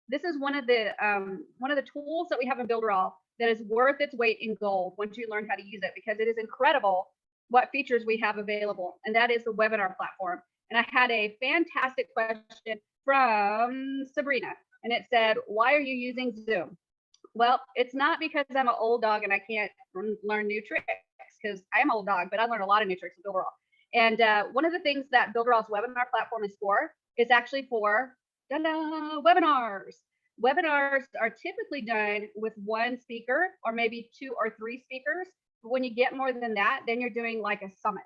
This is one of the tools that we have in Builderall that is worth its weight in gold once you learn how to use it, because it is incredible what features we have available, and that is the webinar platform. And I had a fantastic question from Sabrina, and it said, why are you using Zoom? Well, it's not because I'm an old dog and I can't learn new tricks, because I am an old dog, but I learned a lot of new tricks in Builderall. And one of the things that Builderall's webinar platform is actually for webinars. Webinars are typically done with one speaker or maybe 2 or 3 speakers. But when you get more than that, then you're doing like a summit,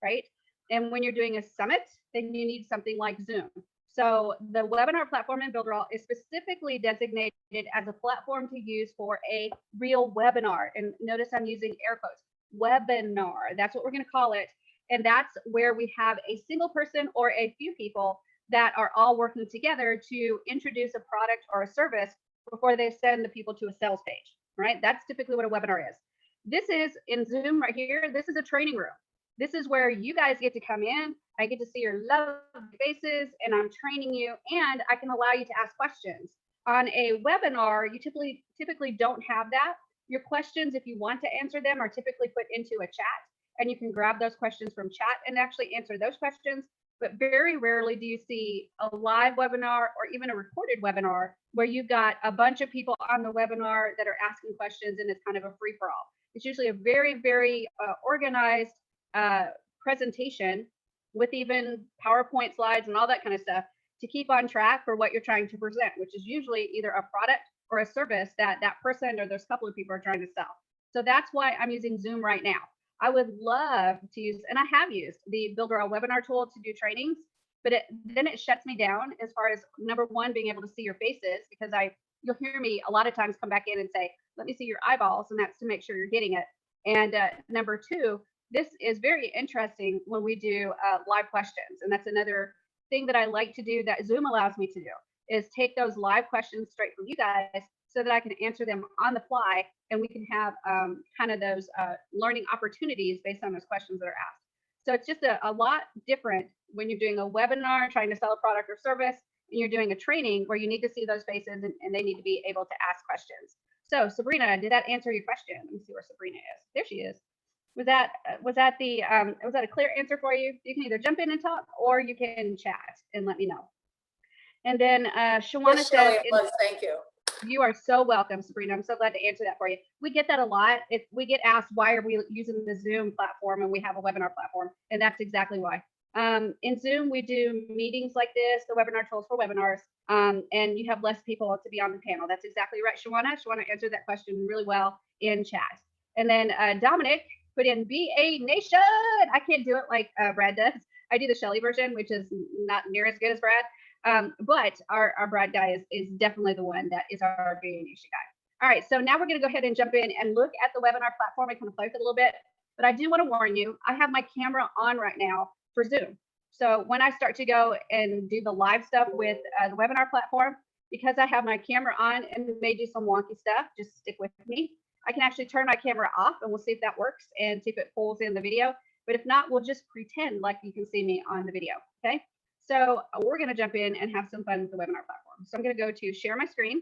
right? And when you're doing a summit, then you need something like Zoom. So the webinar platform in Builderall is specifically designated as a platform to use for a real webinar. And notice I'm using air quotes, webinar. That's what we're going to call it. And that's where we have a single person or a few people that are all working together to introduce a product or a service before they send the people to a sales page, right? That's typically what a webinar is. This is in Zoom right here. This is a training room. This is where you guys get to come in. I get to see your lovely faces, and I'm training you, and I can allow you to ask questions. On a webinar, you typically don't have that. Your questions, if you want to answer them, are typically put into a chat, and you can grab those questions from chat and actually answer those questions. But very rarely do you see a live webinar or even a recorded webinar where you've got a bunch of people on the webinar that are asking questions and it's kind of a free-for-all. It's usually a very, very organized presentation with even PowerPoint slides and all that kind of stuff to keep on track for what you're trying to present, which is usually either a product or a service that that person or those couple of people are trying to sell. So that's why I'm using Zoom right now. I would love to use, and I have used the Builderall webinar tool to do trainings, but then it shuts me down as far as number one, being able to see your faces, because you'll hear me a lot of times come back in and say, let me see your eyeballs, and that's to make sure you're getting it. And number two, this is very interesting when we do live questions. And that's another thing that I like to do that Zoom allows me to do, is take those live questions straight from you guys so that I can answer them on the fly, and we can have kind of those learning opportunities based on those questions that are asked. So it's just a lot different when you're doing a webinar, trying to sell a product or service, and you're doing a training where you need to see those faces and they need to be able to ask questions. So Sabrina, did that answer your question? Let me see where Sabrina is. There she is. Was that a clear answer for you? You can either jump in and talk, or you can chat and let me know. And then Shawana said, thank you. You are so welcome, Sabrina. I'm so glad to answer that for you. We get that a lot. We get asked, why are we using the Zoom platform and we have a webinar platform? And that's exactly why. In Zoom, we do meetings like this, the webinar tools for webinars, and you have less people to be on the panel. That's exactly right, Shawana. Shawana answered that question really well in chat. And then Dominic put in BA Nation. I can't do it like Brad does. I do the Shelly version, which is not near as good as Brad. But our Brad guy is definitely the one that is our BA Nation guy. All right, so now we're going to go ahead and jump in and look at the webinar platform and kind of play with it a little bit. But I do want to warn you, I have my camera on right now for Zoom. So when I start to go and do the live stuff with the webinar platform, because I have my camera on and may do some wonky stuff, just stick with me. I can actually turn my camera off, and we'll see if that works and see if it pulls in the video. But if not, we'll just pretend like you can see me on the video, okay? So we're going to jump in and have some fun with the webinar platform. So I'm going to go to share my screen,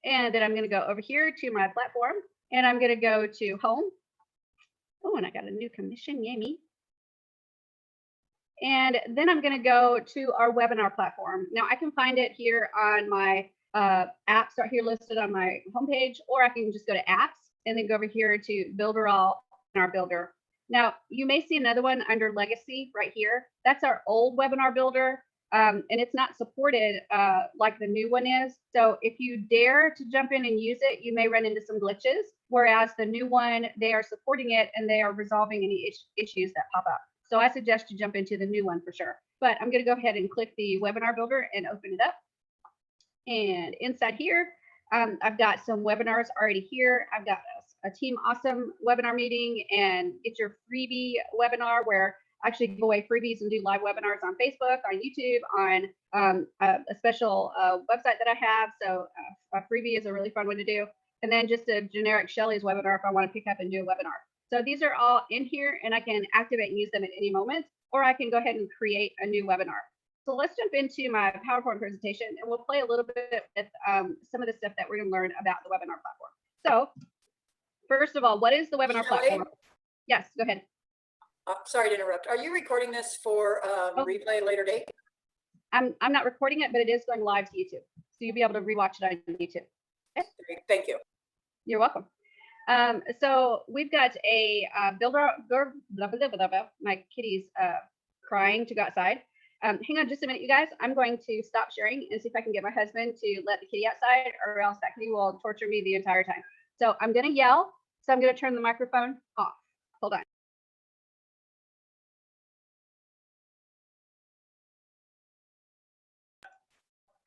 and then I'm going to go over here to my platform, and I'm going to go to home. Oh, and I got a new commission, yummy. And then I'm going to go to our webinar platform. Now I can find it here on my apps right here listed on my homepage, or I can just go to apps and then go over here to Builderall and our builder. Now you may see another one under legacy right here. That's our old webinar builder, and it's not supported like the new one is. So if you dare to jump in and use it, you may run into some glitches, whereas the new one, they are supporting it and they are resolving any issues that pop up. So I suggest you jump into the new one for sure. But I'm going to go ahead and click the webinar builder and open it up. And inside here, I've got some webinars already here. I've got a Team Awesome webinar meeting and get your freebie webinar, where I actually give away freebies and do live webinars on Facebook, on YouTube, on a special website that I have. So a freebie is a really fun one to do. And then just a generic Shelly's webinar if I want to pick up and do a webinar. So these are all in here, and I can activate and use them at any moment, or I can go ahead and create a new webinar. So let's jump into my PowerPoint presentation, and we'll play a little bit with some of the stuff that we're going to learn about the webinar platform. So first of all, what is the webinar platform? Yes, go ahead. Sorry to interrupt. Are you recording this for replay later date? I'm not recording it, but it is going live to YouTube. So you'll be able to rewatch it on YouTube. Okay? Thank you. You're welcome. So we've got a Builderall, my kitty's crying to go outside. Hang on just a minute, you guys. I'm going to stop sharing and see if I can get my husband to let the kitty outside, or else that kitty will torture me the entire time. So I'm going to yell. So I'm going to turn the microphone off. Hold on.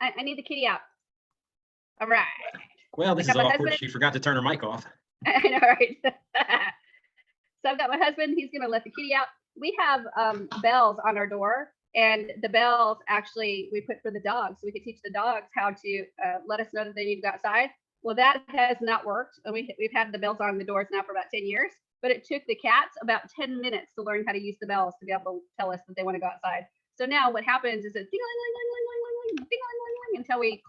I need the kitty out. All right. Well, this is awkward. She forgot to turn her mic off. I know, right? So I've got my husband. He's going to let the kitty out. We have bells on our door, and the bells actually we put for the dogs, so we could teach the dogs how to let us know that they need to go outside. Well, that has not worked. We've had the bells on the doors now for about 10 years, but it took the cats about 10 minutes to learn how to use the bells to be able to tell us that they want to go outside. So now what happens is it's until we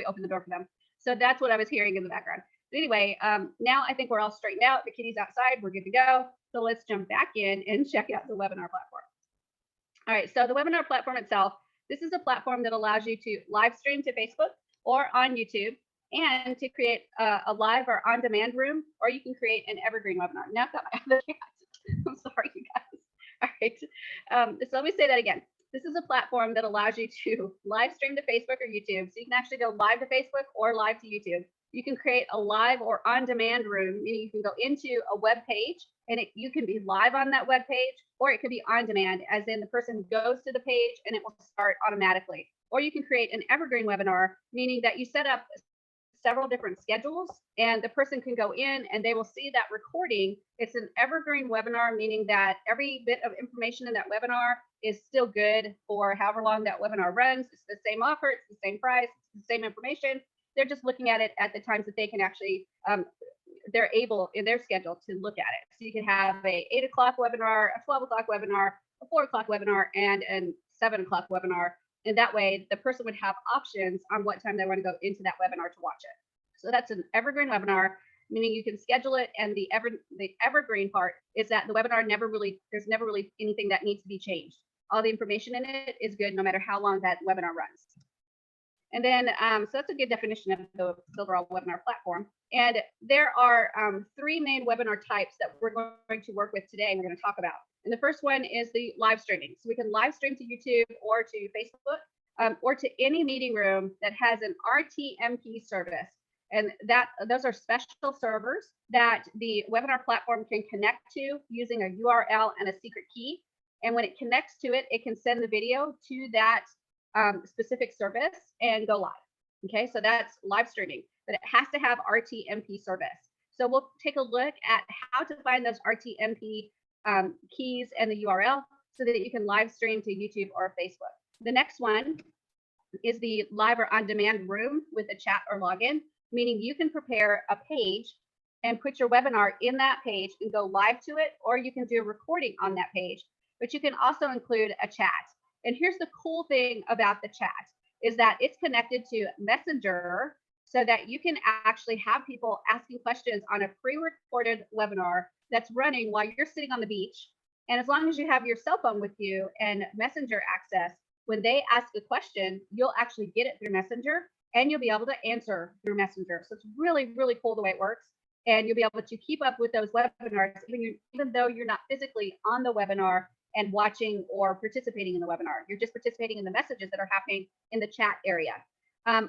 open the door for them. So that's what I was hearing in the background. But anyway, now I think we're all straightened out. The kitty's outside. We're good to go. So let's jump back in and check out the webinar platform. All right. So the webinar platform itself, this is a platform that allows you to live stream to Facebook or on YouTube, and to create a live or on-demand room, or you can create an evergreen webinar. Now I've got my other cat. I'm sorry, you guys. All right. So let me say that again. This is a platform that allows you to live stream to Facebook or YouTube. So you can actually go live to Facebook or live to YouTube. You can create a live or on-demand room, meaning you can go into a web page and you can be live on that web page, or it could be on demand, as in the person goes to the page and it will start automatically. Or you can create an evergreen webinar, meaning that you set up several different schedules, and the person can go in and they will see that recording. It's an evergreen webinar, meaning that every bit of information in that webinar is still good for however long that webinar runs. It's the same offer, it's the same price, it's the same information. They're just looking at it at the times that they can actually, they're able in their schedule to look at it. So you can have a 8 o'clock webinar, a 12 o'clock webinar, a 4 o'clock webinar, and a 7 o'clock webinar. And that way the person would have options on what time they want to go into that webinar to watch it. So that's an evergreen webinar, meaning you can schedule it. And the evergreen part is that the webinar there's never really anything that needs to be changed. All the information in it is good no matter how long that webinar runs. And then, so that's a good definition of the Builderall webinar platform. And there are 3 main webinar types that we're going to work with today and we're going to talk about. And the first one is the live streaming. So we can live stream to YouTube or to Facebook or to any meeting room that has an RTMP service. And those are special servers that the webinar platform can connect to using a URL and a secret key. And when it connects to it, it can send the video to that specific service and go live. Okay, so that's live streaming, but it has to have RTMP service. So we'll take a look at how to find those RTMP keys and the URL so that you can live stream to YouTube or Facebook. The next one is the live or on-demand room with a chat or login, meaning you can prepare a page and put your webinar in that page and go live to it, or you can do a recording on that page, but you can also include a chat. And here's the cool thing about the chat is that it's connected to Messenger, so that you can actually have people asking questions on a pre-recorded webinar that's running while you're sitting on the beach. And as long as you have your cell phone with you and Messenger access, when they ask a question, you'll actually get it through Messenger and you'll be able to answer through Messenger. So it's really, really cool the way it works. And you'll be able to keep up with those webinars, even though you're not physically on the webinar and watching or participating in the webinar. You're just participating in the messages that are happening in the chat area.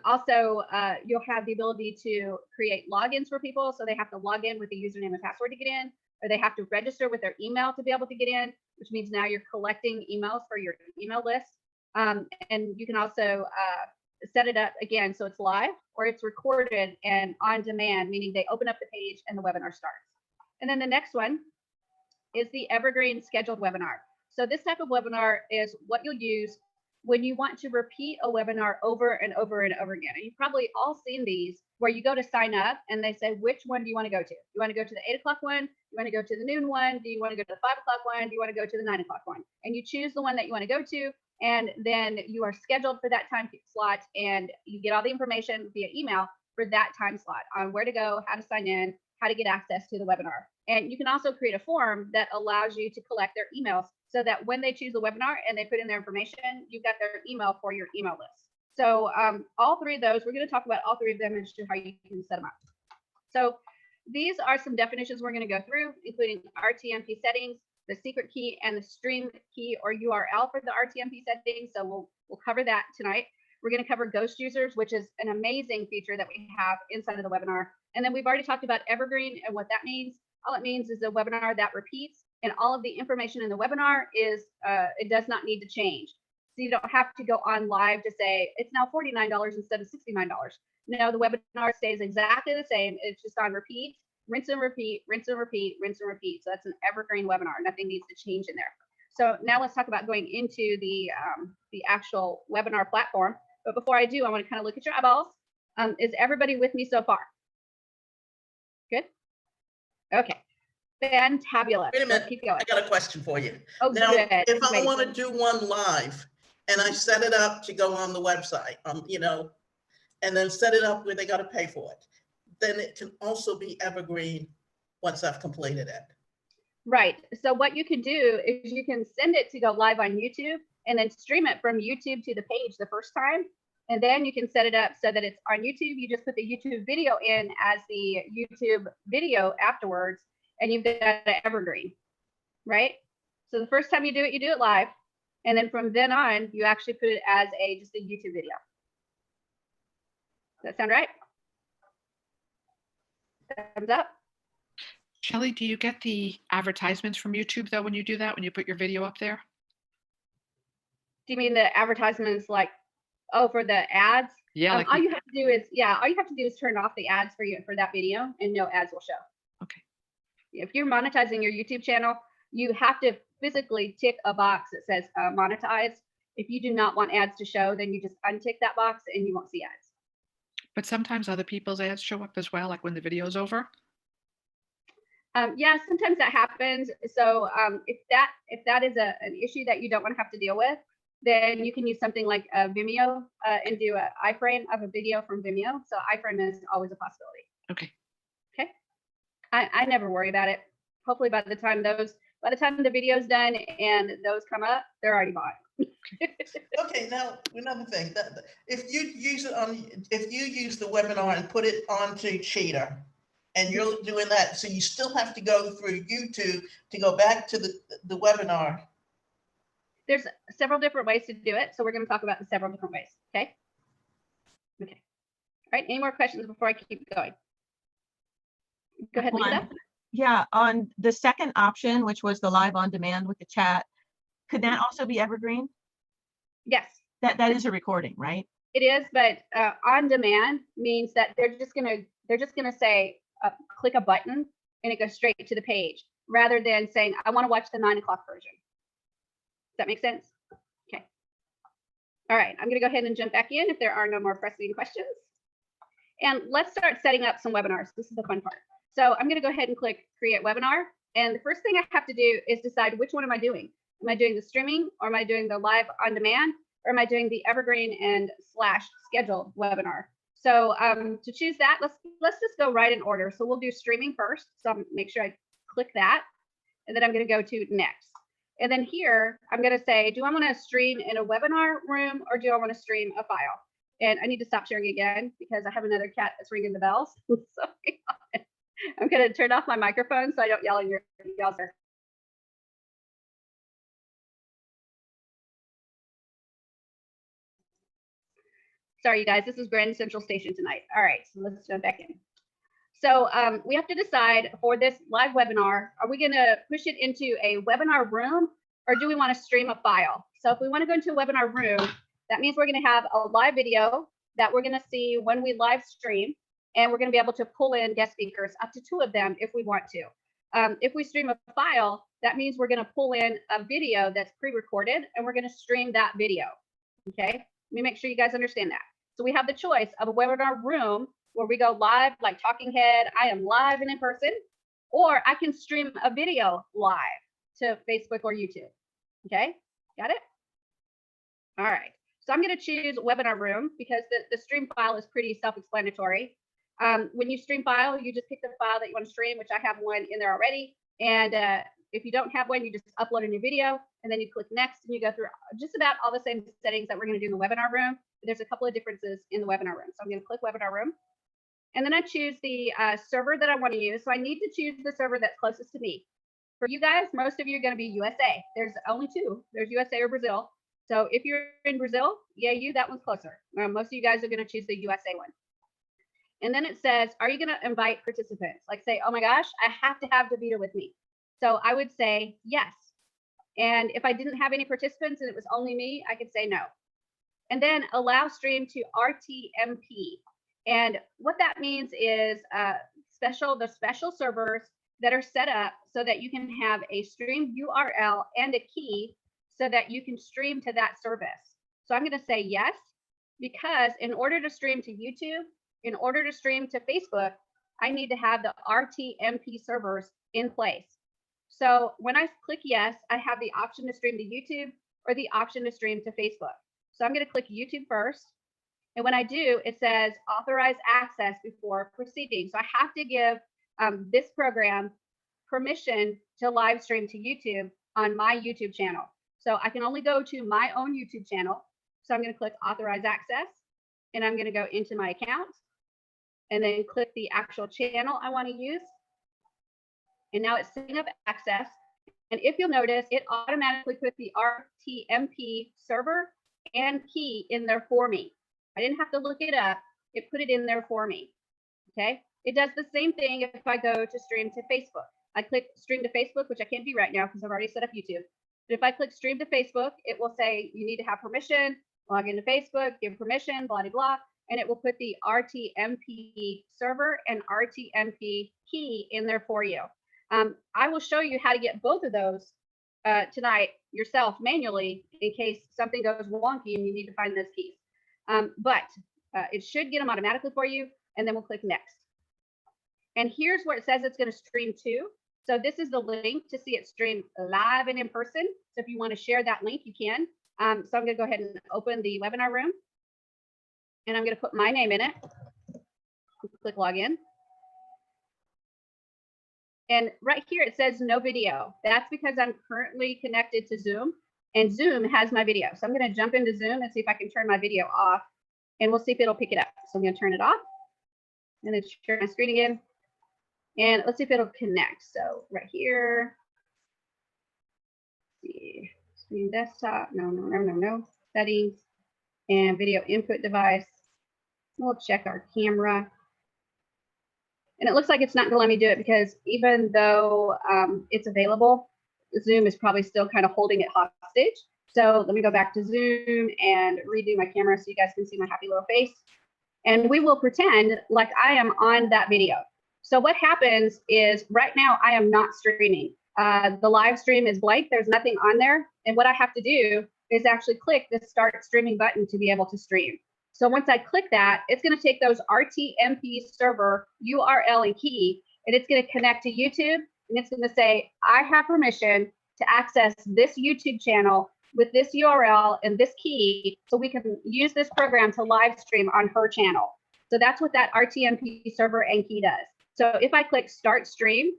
Also, you'll have the ability to create logins for people. So they have to log in with a username and password to get in, or they have to register with their email to be able to get in, which means now you're collecting emails for your email list. And you can also set it up again so it's live or it's recorded and on demand, meaning they open up the page and the webinar starts. And then the next one is the evergreen scheduled webinar. So this type of webinar is what you'll use when you want to repeat a webinar over and over and over again. And you've probably all seen these where you go to sign up and they say, which one do you want to go to? You want to go to the 8 o'clock one? You want to go to the noon one? Do you want to go to the 5 o'clock one? Do you want to go to the 9 o'clock one? And you choose the one that you want to go to, And then you are scheduled for that time slot, and you get all the information via email for that time slot on where to go, how to sign in, how to get access to the webinar. And you can also create a form that allows you to collect their emails so that when they choose the webinar and they put in their information, you've got their email for your email list. So all three of those, we're going to talk about all three of them and show how you can set them up. So these are some definitions we're going to go through, including RTMP settings, the secret key, and the stream key or URL for the RTMP settings. So we'll cover that tonight. We're going to cover ghost users, which is an amazing feature that we have inside of the webinar. And then we've already talked about evergreen and what that means. All it means is a webinar that repeats, and all of the information in the webinar is, it does not need to change. So you don't have to go on live to say, it's now $49 instead of $69. No, the webinar stays exactly the same. It's just on repeat, rinse and repeat, rinse and repeat, rinse and repeat. So that's an evergreen webinar. Nothing needs to change in there. So now let's talk about going into the actual webinar platform. But before I do, I want to kind of look at your eyeballs. Is everybody with me so far? Good. Okay. Fantabulous. Wait a minute. Let's keep going. I got a question for you. Oh, Now, good. if I Wait. want to do one live and I set it up to go on the website, and then set it up where they got to pay for it, then it can also be evergreen once I've completed it. Right. So what you can do is you can send it to go live on YouTube and then stream it from YouTube to the page the first time. And then you can set it up so that it's on YouTube. You just put the YouTube video in as the YouTube video afterwards, and you've got an evergreen, right? So the first time you do it live. And then from then on, you actually put it as just a YouTube video. Does that sound right? Thumbs up. Shelley, do you get the advertisements from YouTube though when you do that, when you put your video up there? Do you mean the advertisements like, oh, for the ads? Yeah. All you have to do is turn off the ads for that video, and no ads will show. Okay. If you're monetizing your YouTube channel, you have to physically tick a box that says monetize. If you do not want ads to show, then you just untick that box and you won't see ads. But sometimes other people's ads show up as well, like when the video's over. Yeah, sometimes that happens. So if that is an issue that you don't want to have to deal with, then you can use something like Vimeo and do an iframe of a video from Vimeo. So iframe is always a possibility. Okay. Okay. I never worry about it. Hopefully by the time the video's done and those come up, they're already bought. Okay, now another thing, if you use the webinar and put it onto Cheetah, and you're doing that, so you still have to go through YouTube to go back to the webinar. There's several different ways to do it, so we're going to talk about the several different ways. Okay. Okay. All right. Any more questions before I keep going? Go ahead, Lisa. Yeah, on the second option, which was the live on demand with the chat, could that also be evergreen? Yes. That is a recording, right? It is, but on demand means that they're just gonna say click a button and it goes straight to the page, rather than saying I want to watch the 9 o'clock version. Does that make sense? Okay. All right, I'm gonna go ahead and jump back in if there are no more pressing questions. And let's start setting up some webinars. This is the fun part. So I'm gonna go ahead and click create webinar. And the first thing I have to do is decide which one am I doing? Am I doing the streaming, or am I doing the live on demand, or am I doing the evergreen and / scheduled webinar? So to choose that, let's just go right in order. So we'll do streaming first. So I'll make sure I click that, and then I'm going to go to next. And then here, I'm going to say, do I want to stream in a webinar room, or do I want to stream a file? And I need to stop sharing again because I have another cat that's ringing the bells. So I'm going to turn off my microphone so I don't yell in your ears. Sorry, you guys, this is Grand Central Station tonight. All right, so let's jump back in. So we have to decide for this live webinar, are we going to push it into a webinar room, or do we want to stream a file? So if we want to go into a webinar room, that means we're going to have a live video that we're going to see when we live stream, and we're going to be able to pull in guest speakers, up to 2 of them if we want to. If we stream a file, that means we're going to pull in a video that's pre-recorded, and we're going to stream that video. Okay, let me make sure you guys understand that. So we have the choice of a webinar room where we go live, like Talking Head, I am live and in person, or I can stream a video live to Facebook or YouTube. Okay, got it? All right. So I'm going to choose webinar room because the stream file is pretty self-explanatory. When you stream file, you just pick the file that you want to stream, which I have one in there already. And if you don't have one, you just upload a new video and then you click next and you go through just about all the same settings that we're going to do in the webinar room. But there's a couple of differences in the webinar room. So I'm going to click webinar room. And then I choose the server that I want to use. So I need to choose the server that's closest to me. For you guys, most of you are going to be USA. There's only two. There's USA or Brazil. So if you're in Brazil, yeah, that one's closer. Most of you guys are going to choose the USA one. And then it says, are you going to invite participants? Like say, oh my gosh, I have to have Davida with me. So I would say yes. And if I didn't have any participants and it was only me, I could say no. And then allow stream to RTMP. And what that means is the special servers that are set up so that you can have a stream URL and a key so that you can stream to that service. So I'm going to say yes, because in order to stream to YouTube, in order to stream to Facebook, I need to have the RTMP servers in place. So when I click yes, I have the option to stream to YouTube or the option to stream to Facebook. So I'm going to click YouTube first. And when I do, it says authorize access before proceeding. So I have to give this program permission to live stream to YouTube on my YouTube channel. So I can only go to my own YouTube channel. So I'm going to click authorize access and I'm going to go into my account and then click the actual channel I want to use. And now it's setting up access. And if you'll notice, it automatically put the RTMP server and key in there for me. I didn't have to look it up. It put it in there for me. Okay. It does the same thing if I go to stream to Facebook. I click stream to Facebook, which I can't do right now because I've already set up YouTube. But if I click stream to Facebook, it will say you need to have permission, log into Facebook, give permission, blah, blah, blah. And it will put the RTMP server and RTMP key in there for you. I will show you how to get both of those tonight yourself manually in case something goes wonky and you need to find those keys. But it should get them automatically for you. And then we'll click next. And here's where it says it's going to stream to. So this is the link to see it stream live and in person. So if you want to share that link, you can. So I'm going to go ahead and open the webinar room. And I'm going to put my name in it. Click login. And right here, it says no video. That's because I'm currently connected to Zoom and Zoom has my video. So I'm going to jump into Zoom and see if I can turn my video off and we'll see if it'll pick it up. So I'm going to turn it off and then share my screen again. And let's see if it'll connect. So right here, let's see, screen desktop, no, settings and video input device. We'll check our camera. And it looks like it's not going to let me do it because even though it's available, Zoom is probably still kind of holding it hostage. So let me go back to Zoom and redo my camera so you guys can see my happy little face. And we will pretend like I am on that video. So what happens is right now I am not streaming. The live stream is blank. There's nothing on there. And what I have to do is actually click the start streaming button to be able to stream. So once I click that, it's going to take those RTMP server URL and key, and it's going to connect to YouTube. And it's going to say, I have permission to access this YouTube channel with this URL and this key so we can use this program to live stream on her channel. So that's what that RTMP server and key does. So if I click start stream,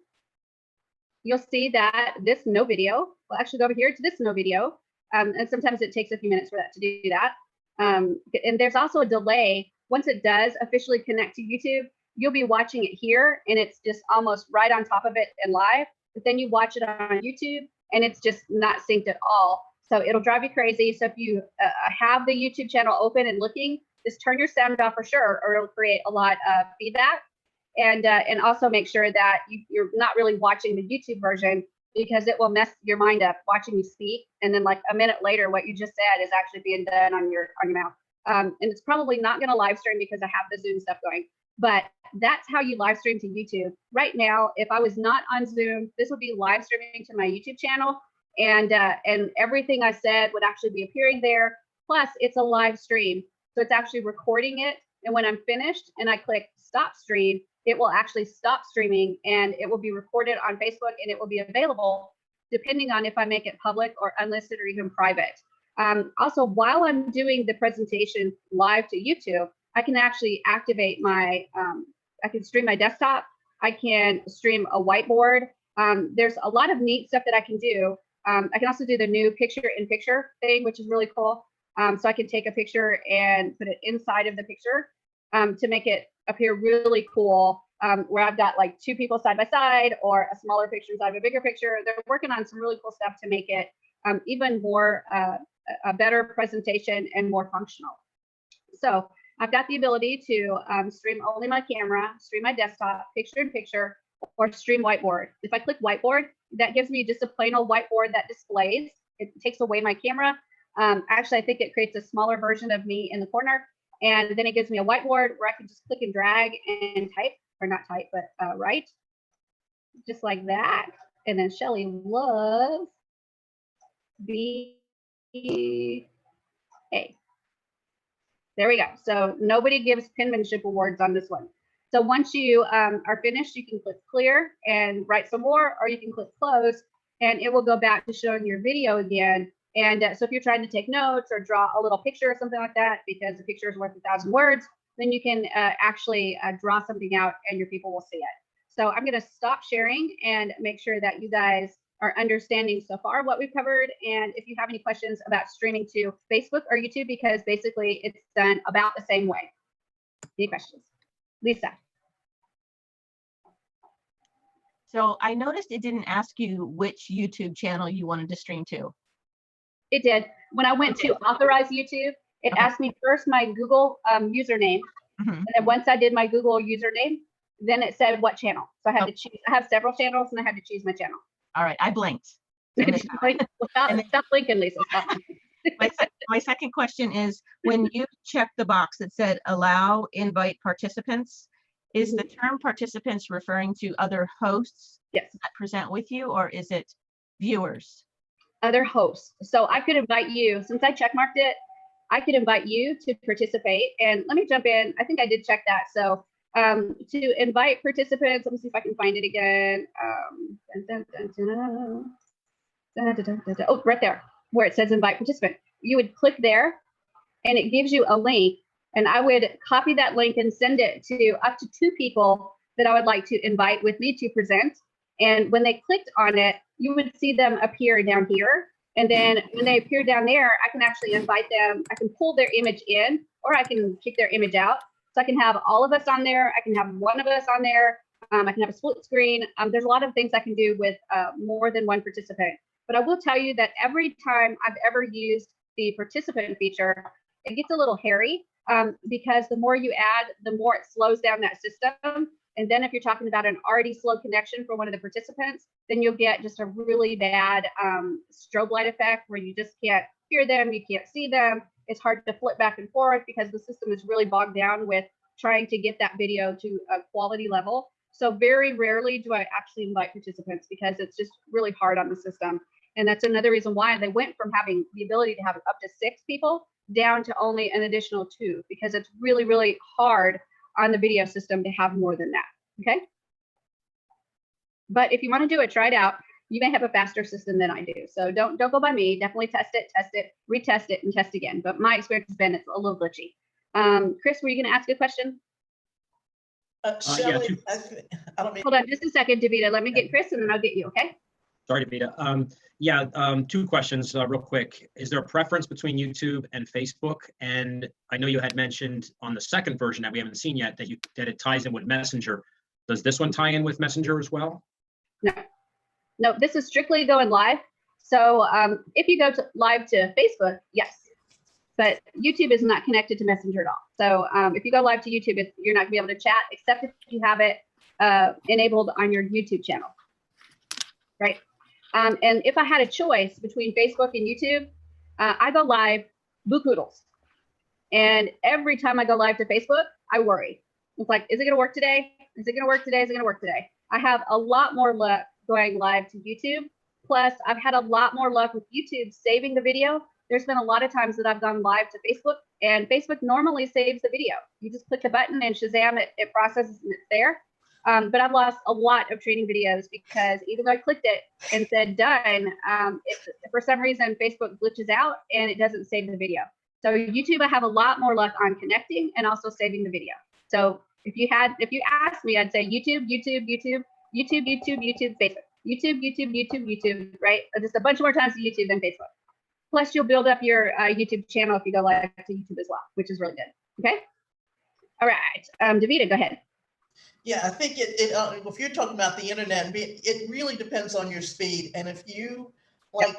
you'll see that this no video will actually go over here to this no video. And sometimes it takes a few minutes for that to do that. And there's also a delay. Once it does officially connect to YouTube, you'll be watching it here and it's just almost right on top of it and live. But then you watch it on YouTube and it's just not synced at all. So it'll drive you crazy. So if you have the YouTube channel open and looking, just turn your sound off for sure, or it'll create a lot of feedback. And also make sure that you're not really watching the YouTube version because it will mess your mind up watching you speak. And then like a minute later, what you just said is actually being done on your mouth. And it's probably not going to live stream because I have the Zoom stuff going. But that's how you live stream to YouTube. Right now, if I was not on Zoom, this would be live streaming to my YouTube channel. And everything I said would actually be appearing there. Plus, it's a live stream. So it's actually recording it. And when I'm finished and I click stop stream, it will actually stop streaming and it will be recorded on Facebook and it will be available depending on if I make it public or unlisted or even private. Also, while I'm doing the presentation live to YouTube, I can actually activate my, I can stream my desktop. I can stream a whiteboard. There's a lot of neat stuff that I can do. I can also do the new picture-in-picture thing, which is really cool. So I can take a picture and put it inside of the picture to make it appear really cool, where I've got like two people side by side or a smaller picture inside of a bigger picture. They're working on some really cool stuff to make it even more a better presentation and more functional. So I've got the ability to stream only my camera, stream my desktop, picture-in-picture, or stream whiteboard. If I click whiteboard, that gives me just a plain old whiteboard that displays. It takes away my camera. Actually, I think it creates a smaller version of me in the corner. And then it gives me a whiteboard where I can just click and drag and type, or not type, but write, just like that. And then Shelly loves B-A. There we go. So nobody gives penmanship awards on this one. So once you are finished, you can click clear and write some more, or you can click close, and it will go back to showing your video again. And so if you're trying to take notes or draw a little picture or something like that, because a picture is worth 1,000 words, then you can actually draw something out and your people will see it. So I'm going to stop sharing and make sure that you guys are understanding so far what we've covered. And if you have any questions about streaming to Facebook or YouTube, because basically it's done about the same way. Any questions? Lisa. So I noticed it didn't ask you which YouTube channel you wanted to stream to. It did. When I went to authorize YouTube, it asked me first my Google username. And then once I did my Google username, then it said what channel. So I had to choose. I have several channels and I had to choose my channel. All right, I blinked. Stop blinking, Lisa. Stop. My second question is, when you check the box that said allow invite participants, is the term participants referring to other hosts Yes. that present with you, or is it viewers? Other hosts. So I could invite you, since I checkmarked it, I could invite you to participate. And let me jump in. I think I did check that. So to invite participants, let me see if I can find it again. Oh, right there, where it says invite participant. You would click there and it gives you a link. And I would copy that link and send it to up to 2 people that I would like to invite with me to present. And when they clicked on it, you would see them appear down here. And then when they appear down there, I can actually invite them. I can pull their image in, or I can kick their image out. So I can have all of us on there. I can have one of us on there. I can have a split screen. There's a lot of things I can do with more than one participant. But I will tell you that every time I've ever used the participant feature, it gets a little hairy because the more you add, the more it slows down that system. And then if you're talking about an already slow connection for one of the participants, then you'll get just a really bad strobe light effect where you just can't hear them, you can't see them. It's hard to flip back and forth because the system is really bogged down with trying to get that video to a quality level. So very rarely do I actually invite participants because it's just really hard on the system. And that's another reason why they went from having the ability to have up to 6 people down to only an additional 2, because it's really, really hard on the video system to have more than that. Okay. But if you want to do it, try it out. You may have a faster system than I do. So don't go by me. Definitely test it, retest it, and test again. But my experience has been it's a little glitchy. Chris, were you going to ask a question? Shelley, I don't mean. Hold on just a second, Davida. Let me get Chris and then I'll get you, okay? Sorry, Davida. 2 questions real quick. Is there a preference between YouTube and Facebook? And I know you had mentioned on the second version that we haven't seen yet that it ties in with Messenger. Does this one tie in with Messenger as well? No, this is strictly going live. So if you go live to Facebook, yes, but YouTube is not connected to Messenger at all. So if you go live to YouTube, you're not gonna be able to chat except if you have it enabled on your YouTube channel, right? And if I had a choice between Facebook and YouTube, I go live boo-koodles. And every time I go live to Facebook, I worry. It's like, is it gonna work today? Is it gonna work today? Is it gonna work today? I have a lot more luck going live to YouTube. Plus, I've had a lot more luck with YouTube saving the video. There's been a lot of times that I've gone live to Facebook, and Facebook normally saves the video. You just click the button and Shazam, it processes and it's there. But I've lost a lot of training videos because even though I clicked it and said done, for some reason, Facebook glitches out and it doesn't save the video. So YouTube, I have a lot more luck on connecting and also saving the video. So if you asked me, I'd say YouTube, YouTube, YouTube, YouTube, YouTube, YouTube, Facebook, YouTube, YouTube, YouTube, YouTube, right? Just a bunch more times to YouTube than Facebook. Plus, you'll build up your YouTube channel if you go live to YouTube as well, which is really good. Okay. All right. Davida, go ahead. Yeah, I think if you're talking about the internet, it really depends on your speed. And if you like,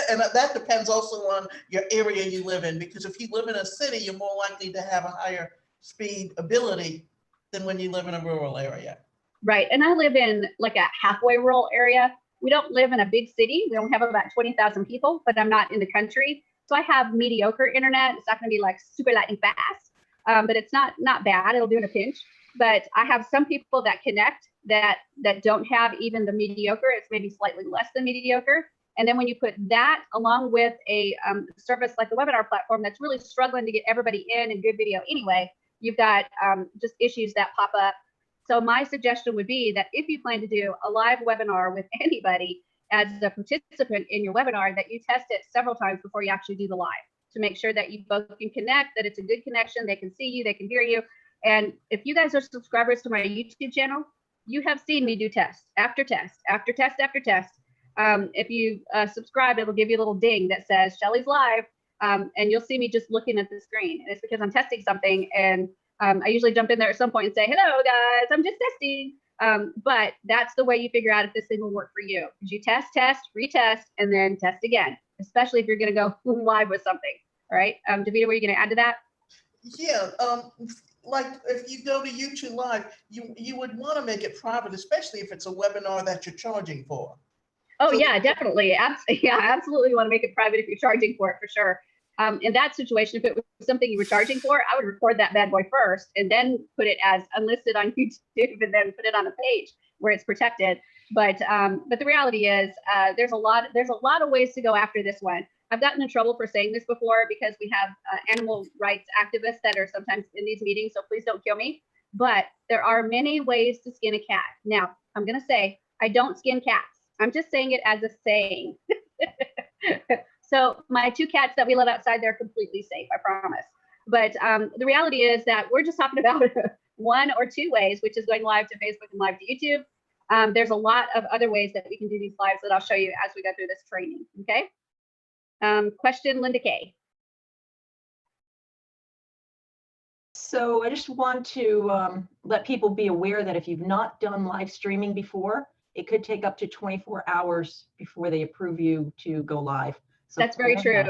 and that depends also on your area you live in, because if you live in a city, you're more likely to have a higher speed ability than when you live in a rural area. Right. And I live in like a halfway rural area. We don't live in a big city. We only have about 20,000 people, but I'm not in the country. So I have mediocre internet. It's not going to be like super lightning fast, but it's not bad. It'll do in a pinch. But I have some people that connect that don't have even the mediocre. It's maybe slightly less than mediocre. And then when you put that along with a service like the webinar platform that's really struggling to get everybody in and good video anyway, you've got just issues that pop up. So my suggestion would be that if you plan to do a live webinar with anybody as a participant in your webinar, that you test it several times before you actually do the live to make sure that you both can connect, that it's a good connection, they can see you, they can hear you. And if you guys are subscribers to my YouTube channel, you have seen me do test after test after test after test. If you subscribe, it'll give you a little ding that says Shelly's live, and you'll see me just looking at the screen. And it's because I'm testing something, and I usually jump in there at some point and say, hello guys, I'm just testing. But that's the way you figure out if this thing will work for you. You test, retest, and then test again, especially if you're going to go live with something. All right. Davida, were you going to add to that? Yeah. Like if you go to YouTube Live, you would want to make it private, especially if it's a webinar that you're charging for. Oh, So yeah, definitely. Yeah, absolutely want to make it private if you're charging for it, for sure. In that situation, if it was something you were charging for, I would record that bad boy first and then put it as unlisted on YouTube and then put it on a page where it's protected. But the reality is there's a lot of ways to go after this one. I've gotten in trouble for saying this before because we have animal rights activists that are sometimes in these meetings, so please don't kill me. But there are many ways to skin a cat. Now, I'm going to say I don't skin cats. I'm just saying it as a saying. So my 2 cats that we let outside, they're completely safe, I promise. But the reality is that we're just talking about 1 or 2 ways, which is going live to Facebook and live to YouTube. There's a lot of other ways that we can do these lives that I'll show you as we go through this training, okay? Question, Linda Kay. So I just want to let people be aware that if you've not done live streaming before, it could take up to 24 hours before they approve you to go live. So that's very true.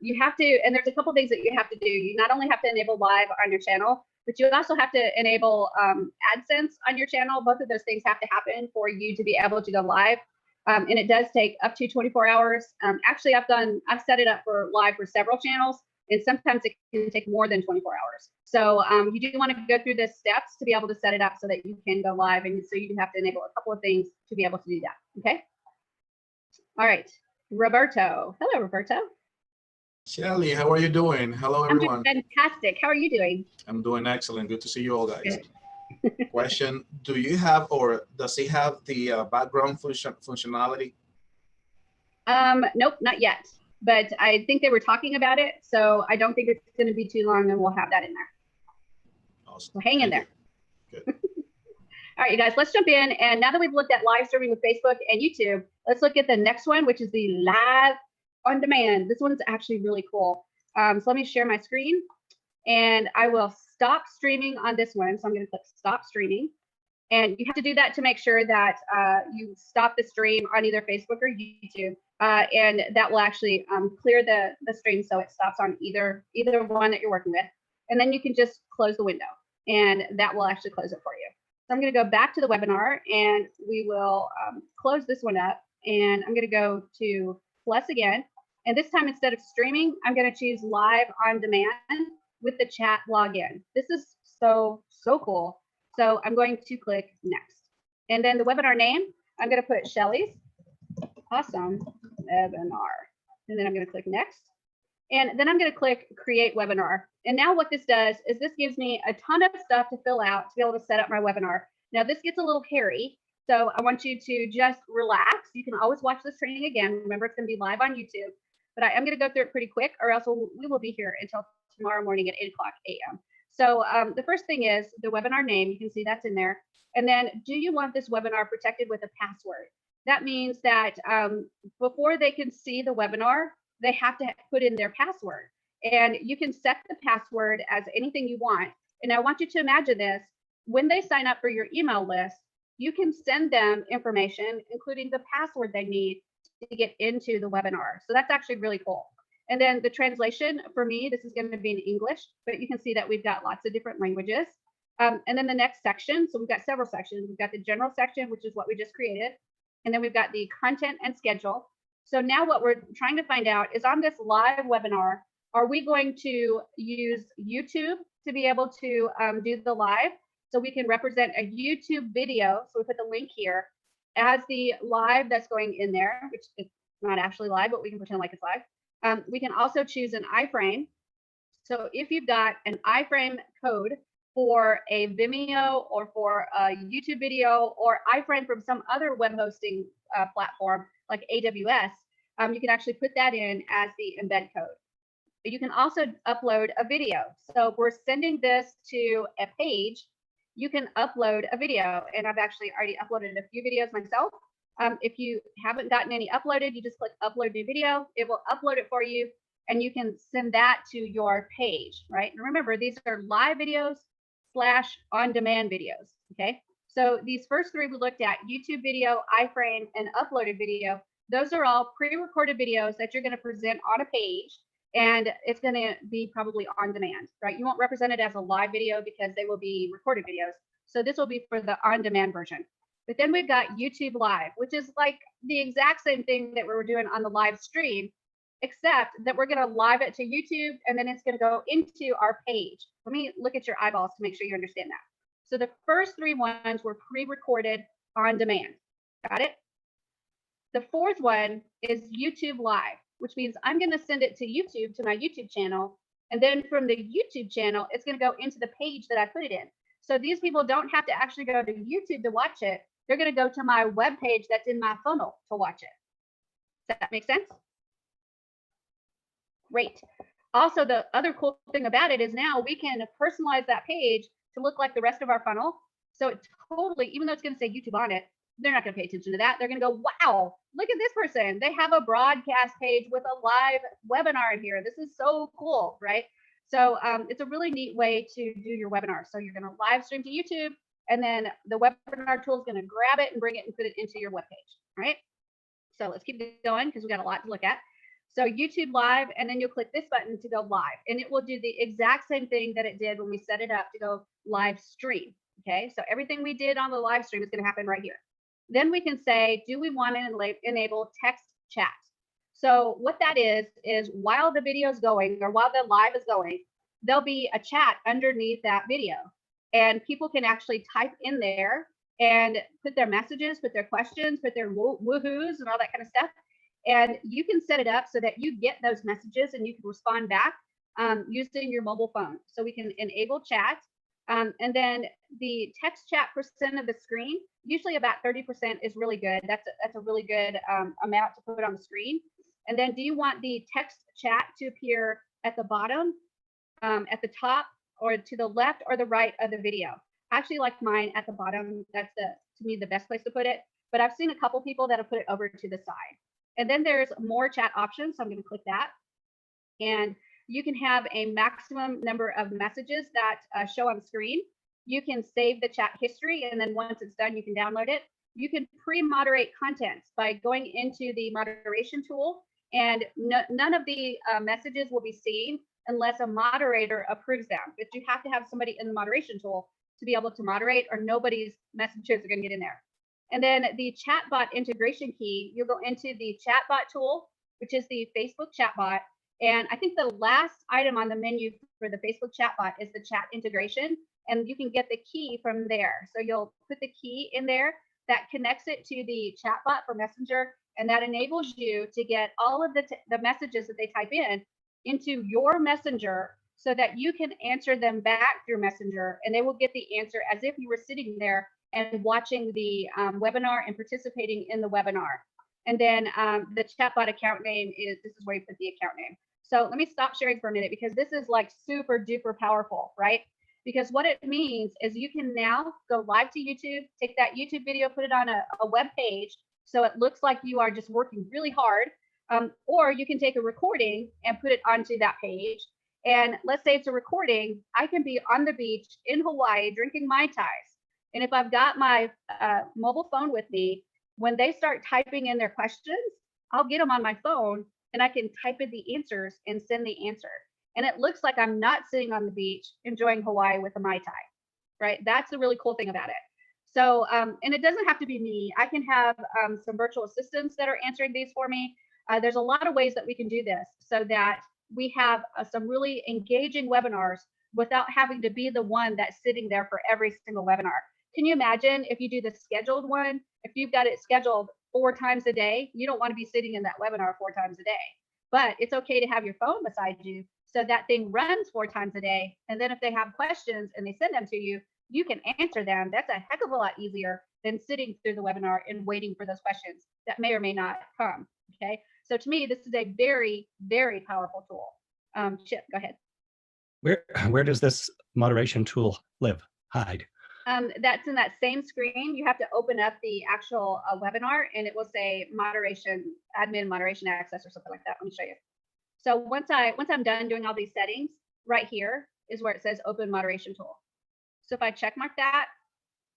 You have to, and there's a couple things that you have to do. You not only have to enable live on your channel, but you also have to enable AdSense on your channel. Both of those things have to happen for you to be able to go live. And it does take up to 24 hours. Actually, I've set it up for live for several channels, and sometimes it can take more than 24 hours. So you do want to go through the steps to be able to set it up so that you can go live. And so you have to enable a couple of things to be able to do that. Okay. All right. Roberto. Hello, Roberto. Shelly, how are you doing? Hello, everyone. I'm doing fantastic. How are you doing? I'm doing excellent. Good to see you all, guys. Question, do you have, or does he have the background functionality? Nope, not yet. But I think they were talking about it, so I don't think it's going to be too long, and we'll have that in there. Awesome. So hang in there. Good. All right, you guys, let's jump in. And now that we've looked at live streaming with Facebook and YouTube, let's look at the next one, which is the live on demand. This one's actually really cool. So let me share my screen, and I will stop streaming on this one. So I'm going to click stop streaming. And you have to do that to make sure that you stop the stream on either Facebook or YouTube. And that will actually clear the stream so it stops on either one that you're working with. And then you can just close the window, and that will actually close it for you. So I'm going to go back to the webinar, and we will close this one up. And I'm going to go to plus again. And this time, instead of streaming, I'm going to choose live on demand with the chat login. This is so cool. So I'm going to click next. And then the webinar name, I'm going to put Shelly's Awesome Webinar. And then I'm going to click next. And then I'm going to click create webinar. And now what this does is this gives me a ton of stuff to fill out to be able to set up my webinar. Now this gets a little hairy, so I want you to just relax. You can always watch this training again. Remember, it's going to be live on YouTube, but I am going to go through it pretty quick, or else we will be here until tomorrow morning at 8 o'clock a.m. So the first thing is the webinar name. You can see that's in there. And then, do you want this webinar protected with a password? That means that before they can see the webinar, they have to put in their password. And you can set the password as anything you want. And I want you to imagine this. When they sign up for your email list, you can send them information, including the password they need to get into the webinar. So that's actually really cool. And then the translation, for me, this is going to be in English, but you can see that we've got lots of different languages. And then the next section, so we've got several sections. We've got the general section, which is what we just created. And then we've got the content and schedule. So now what we're trying to find out is, on this live webinar, are we going to use YouTube to be able to do the live? So we can represent a YouTube video. So we put the link here as the live that's going in there, which is not actually live, but we can pretend like it's live. We can also choose an iframe. So if you've got an iframe code for a Vimeo or for a YouTube video, or iframe from some other web hosting platform like AWS, you can actually put that in as the embed code. But you can also upload a video. So if we're sending this to a page, you can upload a video. And I've actually already uploaded a few videos myself. If you haven't gotten any uploaded, you just click upload new video. It will upload it for you, and you can send that to your page, right? And remember, these are live videos / on-demand videos, okay? So these first three we looked at, YouTube video, iframe, and uploaded video, those are all pre-recorded videos that you're going to present on a page, and it's going to be probably on demand, right? You won't represent it as a live video because they will be recorded videos. So this will be for the on-demand version. But then we've got YouTube Live, which is like the exact same thing that we were doing on the live stream, except that we're going to live it to YouTube, and then it's going to go into our page. Let me look at your eyeballs to make sure you understand that. So the first three ones were pre-recorded on demand. Got it? The fourth one is YouTube Live, which means I'm going to send it to YouTube, to my YouTube channel. And then from the YouTube channel, it's going to go into the page that I put it in. So these people don't have to actually go to YouTube to watch it. They're going to go to my web page that's in my funnel to watch it. Does that make sense? Great. Also, the other cool thing about it is now we can personalize that page to look like the rest of our funnel. So it totally, even though it's going to say YouTube on it, they're not going to pay attention to that. They're going to go, wow, look at this person. They have a broadcast page with a live webinar in here. This is so cool, right? So it's a really neat way to do your webinar. So you're going to live stream to YouTube, and then the webinar tool is going to grab it and bring it and put it into your webpage, right? So let's keep going because we got a lot to look at. So YouTube Live, and then you'll click this button to go live, and it will do the exact same thing that it did when we set it up to go live stream. Okay, so everything we did on the live stream is going to happen right here. Then we can say, do we want to enable text chat? So what that is while the video is going, or while the live is going, there'll be a chat underneath that video, and people can actually type in there and put their messages, put their questions, put their woohoos and all that kind of stuff. And you can set it up so that you get those messages and you can respond back using your mobile phone. So we can enable chat. And then the text chat percent of the screen, usually about 30% is really good. That's a really good amount to put on the screen. And then do you want the text chat to appear at the bottom, at the top, or to the left or the right of the video? I actually like mine at the bottom. That's to me the best place to put it. But I've seen a couple people that have put it over to the side. And then there's more chat options. So I'm going to click that. And you can have a maximum number of messages that show on screen. You can save the chat history, and then once it's done, you can download it. You can pre-moderate content by going into the moderation tool, and none of the messages will be seen unless a moderator approves them. But you have to have somebody in the moderation tool to be able to moderate, or nobody's messages are going to get in there. And then the chatbot integration key, you'll go into the chatbot tool, which is the Facebook chatbot. And I think the last item on the menu for the Facebook chatbot is the chat integration, and you can get the key from there. So you'll put the key in there that connects it to the chatbot for Messenger, and that enables you to get all of the messages that they type in into your Messenger, so that you can answer them back through Messenger, and they will get the answer as if you were sitting there and watching the webinar and participating in the webinar. And then the chatbot account name this is where you put the account name. So let me stop sharing for a minute, because this is like super duper powerful, right? Because what it means is you can now go live to YouTube, take that YouTube video, put it on a web page, so it looks like you are just working really hard. Or you can take a recording and put it onto that page. And let's say it's a recording, I can be on the beach in Hawaii drinking Mai Tais. And if I've got my mobile phone with me, when they start typing in their questions, I'll get them on my phone and I can type in the answers and send the answer. And it looks like I'm not sitting on the beach enjoying Hawaii with a Mai Tai, right? That's the really cool thing about it. So, and it doesn't have to be me. I can have some virtual assistants that are answering these for me. There's a lot of ways that we can do this so that we have some really engaging webinars without having to be the one that's sitting there for every single webinar. Can you imagine if you do the scheduled one, if you've got it scheduled 4 times a day, you don't want to be sitting in that webinar 4 times a day, but it's okay to have your phone beside you so that thing runs 4 times a day. And then if they have questions and they send them to you, you can answer them. That's a heck of a lot easier than sitting through the webinar and waiting for those questions that may or may not come. Okay. So to me, this is a very, very powerful tool. Chip, go ahead. Where does this moderation tool hide? That's in that same screen. You have to open up the actual webinar and it will say moderation, admin moderation access or something like that. Let me show you. So once I'm done doing all these settings, right here is where it says open moderation tool. So if I check mark that,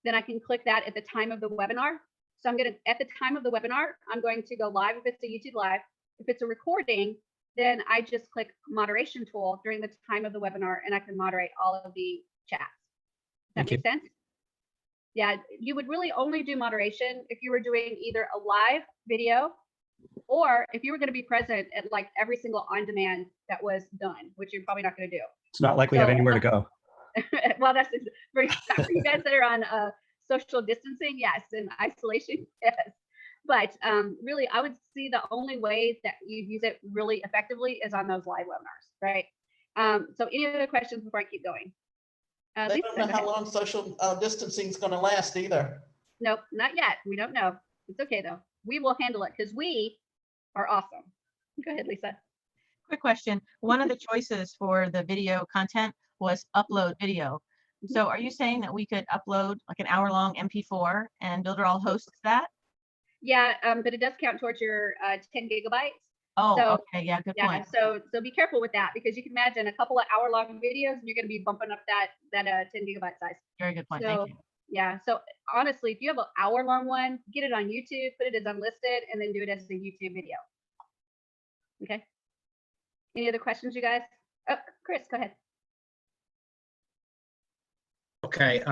then I can click that at the time of the webinar. So I'm going to, at the time of the webinar, I'm going to go live if it's a YouTube live. If it's a recording, then I just click moderation tool during the time of the webinar and I can moderate all of the chats. Does that make sense? Yeah, you would really only do moderation if you were doing either a live video or if you were going to be present at like every single on-demand that was done, which you're probably not going to do. It's not like we have anywhere to go. Well, that's for you guys that are on social distancing, yes, and isolation, yes. But really, I would see the only way that you use it really effectively is on those live webinars, right? So any other questions before I keep going? They don't know how long social distancing is going to last either. Nope, not yet. We don't know. It's okay though. We will handle it because we are awesome. Go ahead, Lisa. Quick question. One of the choices for the video content was upload video. So are you saying that we could upload like an hour-long MP4 and Builderall hosts that? Yeah, but it does count towards your 10 gigabytes. Oh, so, okay. Yeah, good point. So be careful with that because you can imagine a couple of hour-long videos and you're going to be bumping up that 10 gigabyte size. Very good point. So, thank you. Yeah. So honestly, if you have an hour-long one, get it on YouTube, put it as unlisted, and then do it as a YouTube video. Okay. Any other questions, you guys? Oh, Chris, go ahead. Okay.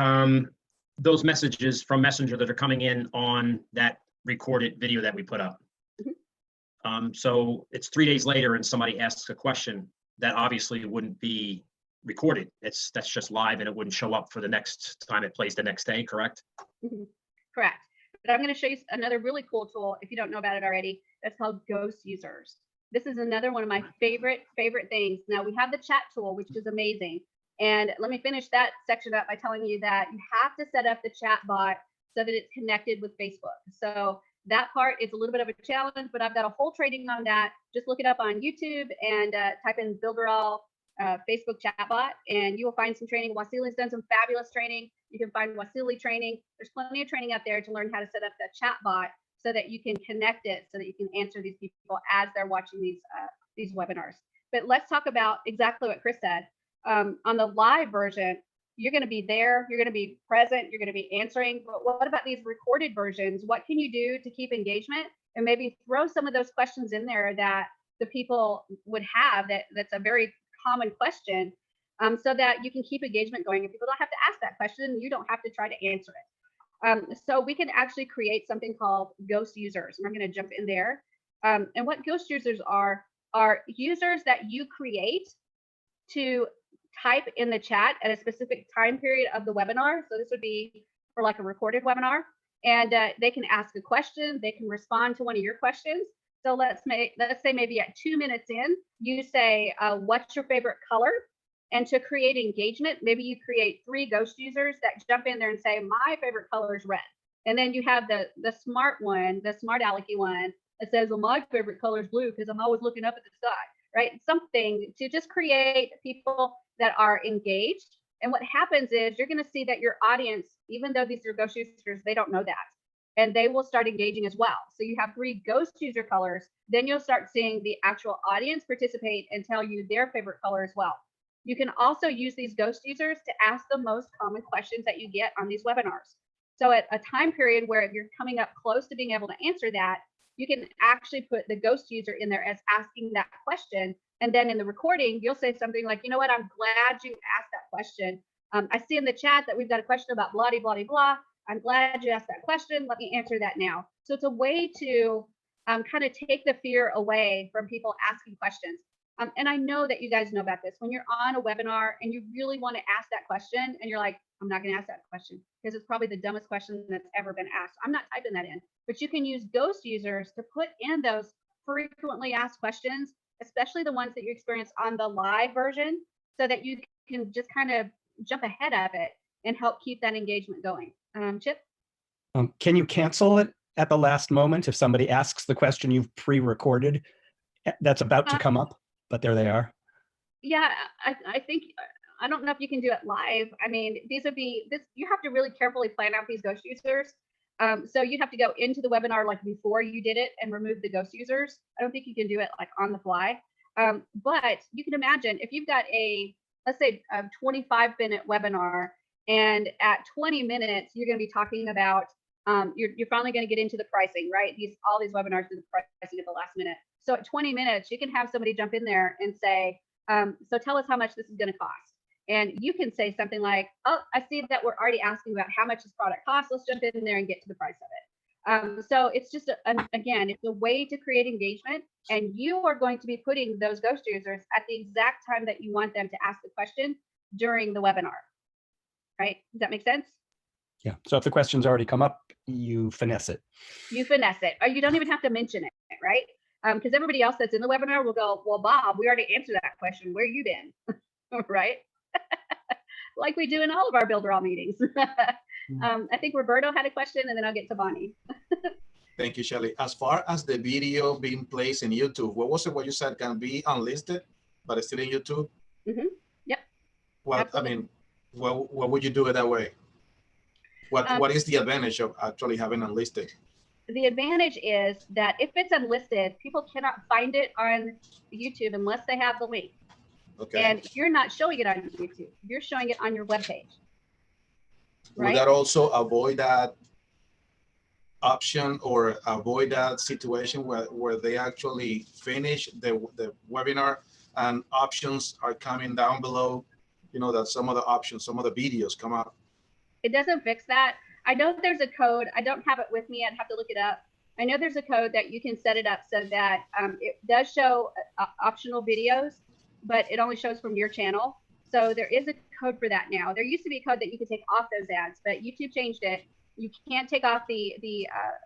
Those messages from Messenger that are coming in on that recorded video that we put up. So it's 3 days later and somebody asks a question that obviously wouldn't be recorded. That's just live and it wouldn't show up for the next time it plays the next day, correct? Correct. But I'm going to show you another really cool tool if you don't know about it already. That's called Ghost Users. This is another one of my favorite things. Now we have the chat tool, which is amazing. And let me finish that section up by telling you that you have to set up the chat bot so that it's connected with Facebook. So that part is a little bit of a challenge, but I've got a whole training on that. Just look it up on YouTube and type in Builderall Facebook chatbot, and you will find some training. Wasili's done some fabulous training. You can find Wasili training. There's plenty of training out there to learn how to set up the chatbot so that you can connect it, so that you can answer these people as they're watching these webinars. But let's talk about exactly what Chris said. On the live version, you're going to be there, you're going to be present, you're going to be answering. But what about these recorded versions? What can you do to keep engagement and maybe throw some of those questions in there that the people would have that's a very common question, so that you can keep engagement going and people don't have to ask that question, you don't have to try to answer it. So we can actually create something called ghost users, and I'm going to jump in there. And what ghost users are users that you create to type in the chat at a specific time period of the webinar. So this would be for like a recorded webinar, and they can ask a question, they can respond to one of your questions. So let's say maybe at 2 minutes in, you say, what's your favorite color? And to create engagement, maybe you create 3 ghost users that jump in there and say, my favorite color is red. And then you have the smart one, the smart alecky one that says, well, my favorite color is blue because I'm always looking up at the sky, right? Something to just create people that are engaged. And what happens is you're going to see that your audience, even though these are ghost users, they don't know that. And they will start engaging as well. So you have 3 ghost user colors. Then you'll start seeing the actual audience participate and tell you their favorite color as well. You can also use these ghost users to ask the most common questions that you get on these webinars. So at a time period where if you're coming up close to being able to answer that, you can actually put the ghost user in there as asking that question. And then in the recording, you'll say something like, you know what, I'm glad you asked that question. I see in the chat that we've got a question about blah, blah, blah, blah. I'm glad you asked that question. Let me answer that now. So it's a way to kind of take the fear away from people asking questions. And I know that you guys know about this. When you're on a webinar and you really want to ask that question and you're like, I'm not going to ask that question because it's probably the dumbest question that's ever been asked. I'm not typing that in. But you can use ghost users to put in those frequently asked questions, especially the ones that you experience on the live version, so that you can just kind of jump ahead of it and help keep that engagement going. Chip? Can you cancel it at the last moment if somebody asks the question you've pre-recorded that's about to come up, but there they are? Yeah, I think, I don't know if you can do it live. I mean, these would be, you have to really carefully plan out these ghost users. So you'd have to go into the webinar like before you did it and remove the ghost users. I don't think you can do it like on the fly. But you can imagine if you've got let's say a 25-minute webinar, and at 20 minutes, you're going to be talking about, you're finally going to get into the pricing, right? All these webinars do the pricing at the last minute. So at 20 minutes, you can have somebody jump in there and say, so tell us how much this is going to cost. And you can say something like, oh, I see that we're already asking about how much this product costs. Let's jump in there and get to the price of it. So it's just, again, it's a way to create engagement. And you are going to be putting those ghost users at the exact time that you want them to ask the question during the webinar. Right? Does that make sense? Yeah. So if the question's already come up, you finesse it. You finesse it, or you don't even have to mention it, right? Because everybody else that's in the webinar will go, well, Bob, we already answered that question. Where you been? Right? Like we do in all of our Builderall meetings. I think Roberto had a question, and then I'll get to Bonnie. Thank you, Shelley. As far as the video being placed in YouTube, what was it what you said can be unlisted, but it's still in YouTube? Mm-hmm. Yep. Well, absolutely. I mean, what would you do it that way? What is the advantage of actually having unlisted? The advantage is that if it's unlisted, people cannot find it on YouTube unless they have the link. Okay. And you're not showing it on YouTube. You're showing it on your webpage. Right? Would that also avoid that option or avoid that situation where they actually finish the webinar and options are coming down below, you know, that some of the options, some of the videos come up? It doesn't fix that. I know there's a code. I don't have it with me. I'd have to look it up. I know there's a code that you can set it up so that it does show optional videos, but it only shows from your channel. So there is a code for that now. There used to be a code that you could take off those ads, but YouTube changed it. You can't take off the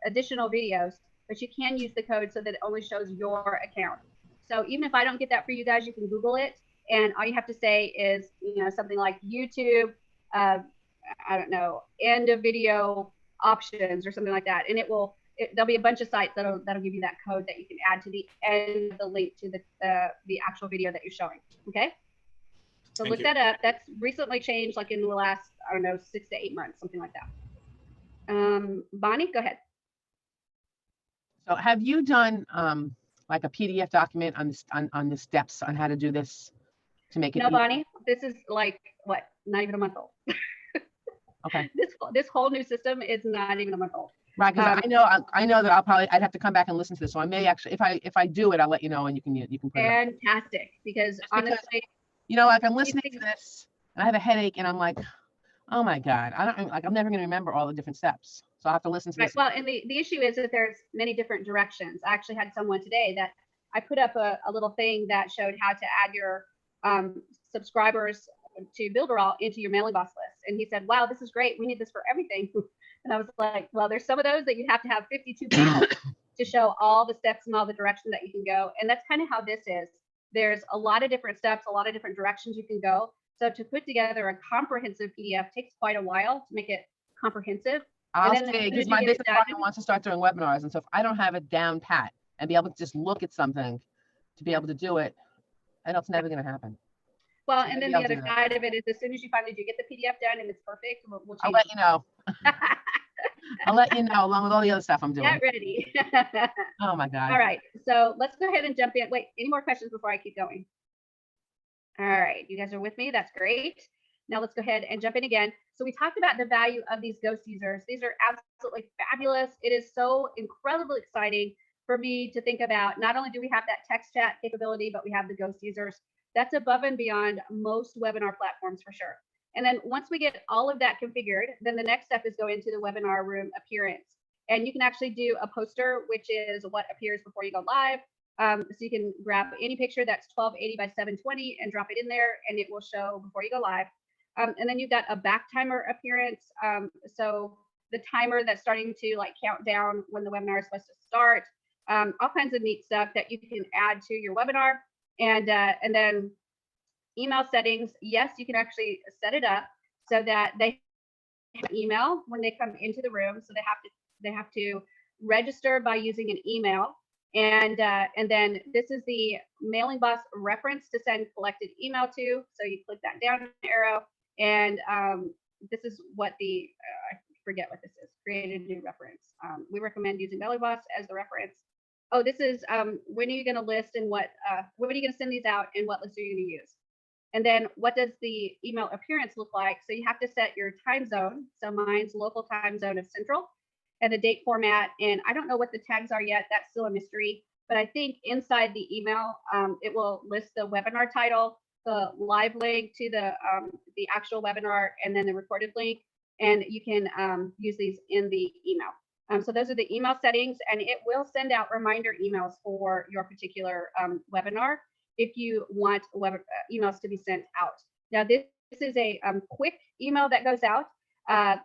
additional videos, but you can use the code so that it only shows your account. So even if I don't get that for you guys, you can Google it. And all you have to say is, you know, something like YouTube, I don't know, end of video options or something like that. And there'll be a bunch of sites that'll give you that code that you can add to the end of the link to the actual video that you're showing. Okay. So look that up. That's recently changed, like in the last, I don't know, 6 to 8 months, something like that. Bonnie, go ahead. So have you done like a PDF document on the steps on how to do this to make it? No, Bonnie, this is like what? Not even a month old. Okay. This whole new system is not even a month old. Right, because I know that I'd have to come back and listen to this. So I may actually, if I do it, I'll let you know, and you can put it up. Fantastic, because honestly, you know, like I'm listening to this and I have a headache and I'm like, oh my God, I'm never going to remember all the different steps. So I have to listen to this. Well, and the issue is that there's many different directions. I actually had someone today that I put up a little thing that showed how to add your subscribers to Builderall into your mailing boss list. And he said, wow, this is great. We need this for everything. And I was like, well, there's some of those that you have to have 52 people to show all the steps and all the direction that you can go. And that's kind of how this is. There's a lot of different steps, a lot of different directions you can go. So to put together a comprehensive PDF takes quite a while to make it comprehensive. I'll then as say, soon because as you my get it business done- partner wants to start doing webinars. And so if I don't have it down pat and be able to just look at something to be able to do it, I know it's never going to happen. Well, So and then maybe the I'll other do that. side of it is as soon as you finally do get the PDF done and it's perfect, we'll I'll change let you know. I'll let you know along with all the other stuff I'm doing. Get ready. Oh my God. All right, so let's go ahead and jump in. Wait, any more questions before I keep going? All right, you guys are with me. That's great. Now let's go ahead and jump in again. So we talked about the value of these ghost users. These are absolutely fabulous. It is so incredibly exciting for me to think about. Not only do we have that text chat capability, but we have the ghost users. That's above and beyond most webinar platforms for sure. And then once we get all of that configured, then the next step is go into the webinar room appearance. And you can actually do a poster, which is what appears before you go live. So you can grab any picture that's 1280 by 720 and drop it in there, and it will show before you go live. And then you've got a back timer appearance. So the timer that's starting to like count down when the webinar is supposed to start. All kinds of neat stuff that you can add to your webinar. And then email settings. Yes, you can actually set it up so that they have email when they come into the room. So they have to register by using an email. And then this is the mailing boss reference to send collected email to. So you click that down arrow, and this is what the I forget what this is. Create a new reference. We recommend using mailing boss as the reference. Oh, this is when are you going to list and what are you going to send these out and what list are you going to use? And then what does the email appearance look like? So you have to set your time zone. So mine's local time zone of Central, and the date format. And I don't know what the tags are yet. That's still a mystery. But I think inside the email, it will list the webinar title, the live link to the actual webinar, and then the recorded link. And you can use these in the email. So those are the email settings, and it will send out reminder emails for your particular webinar if you want emails to be sent out. Now, this is a quick email that goes out.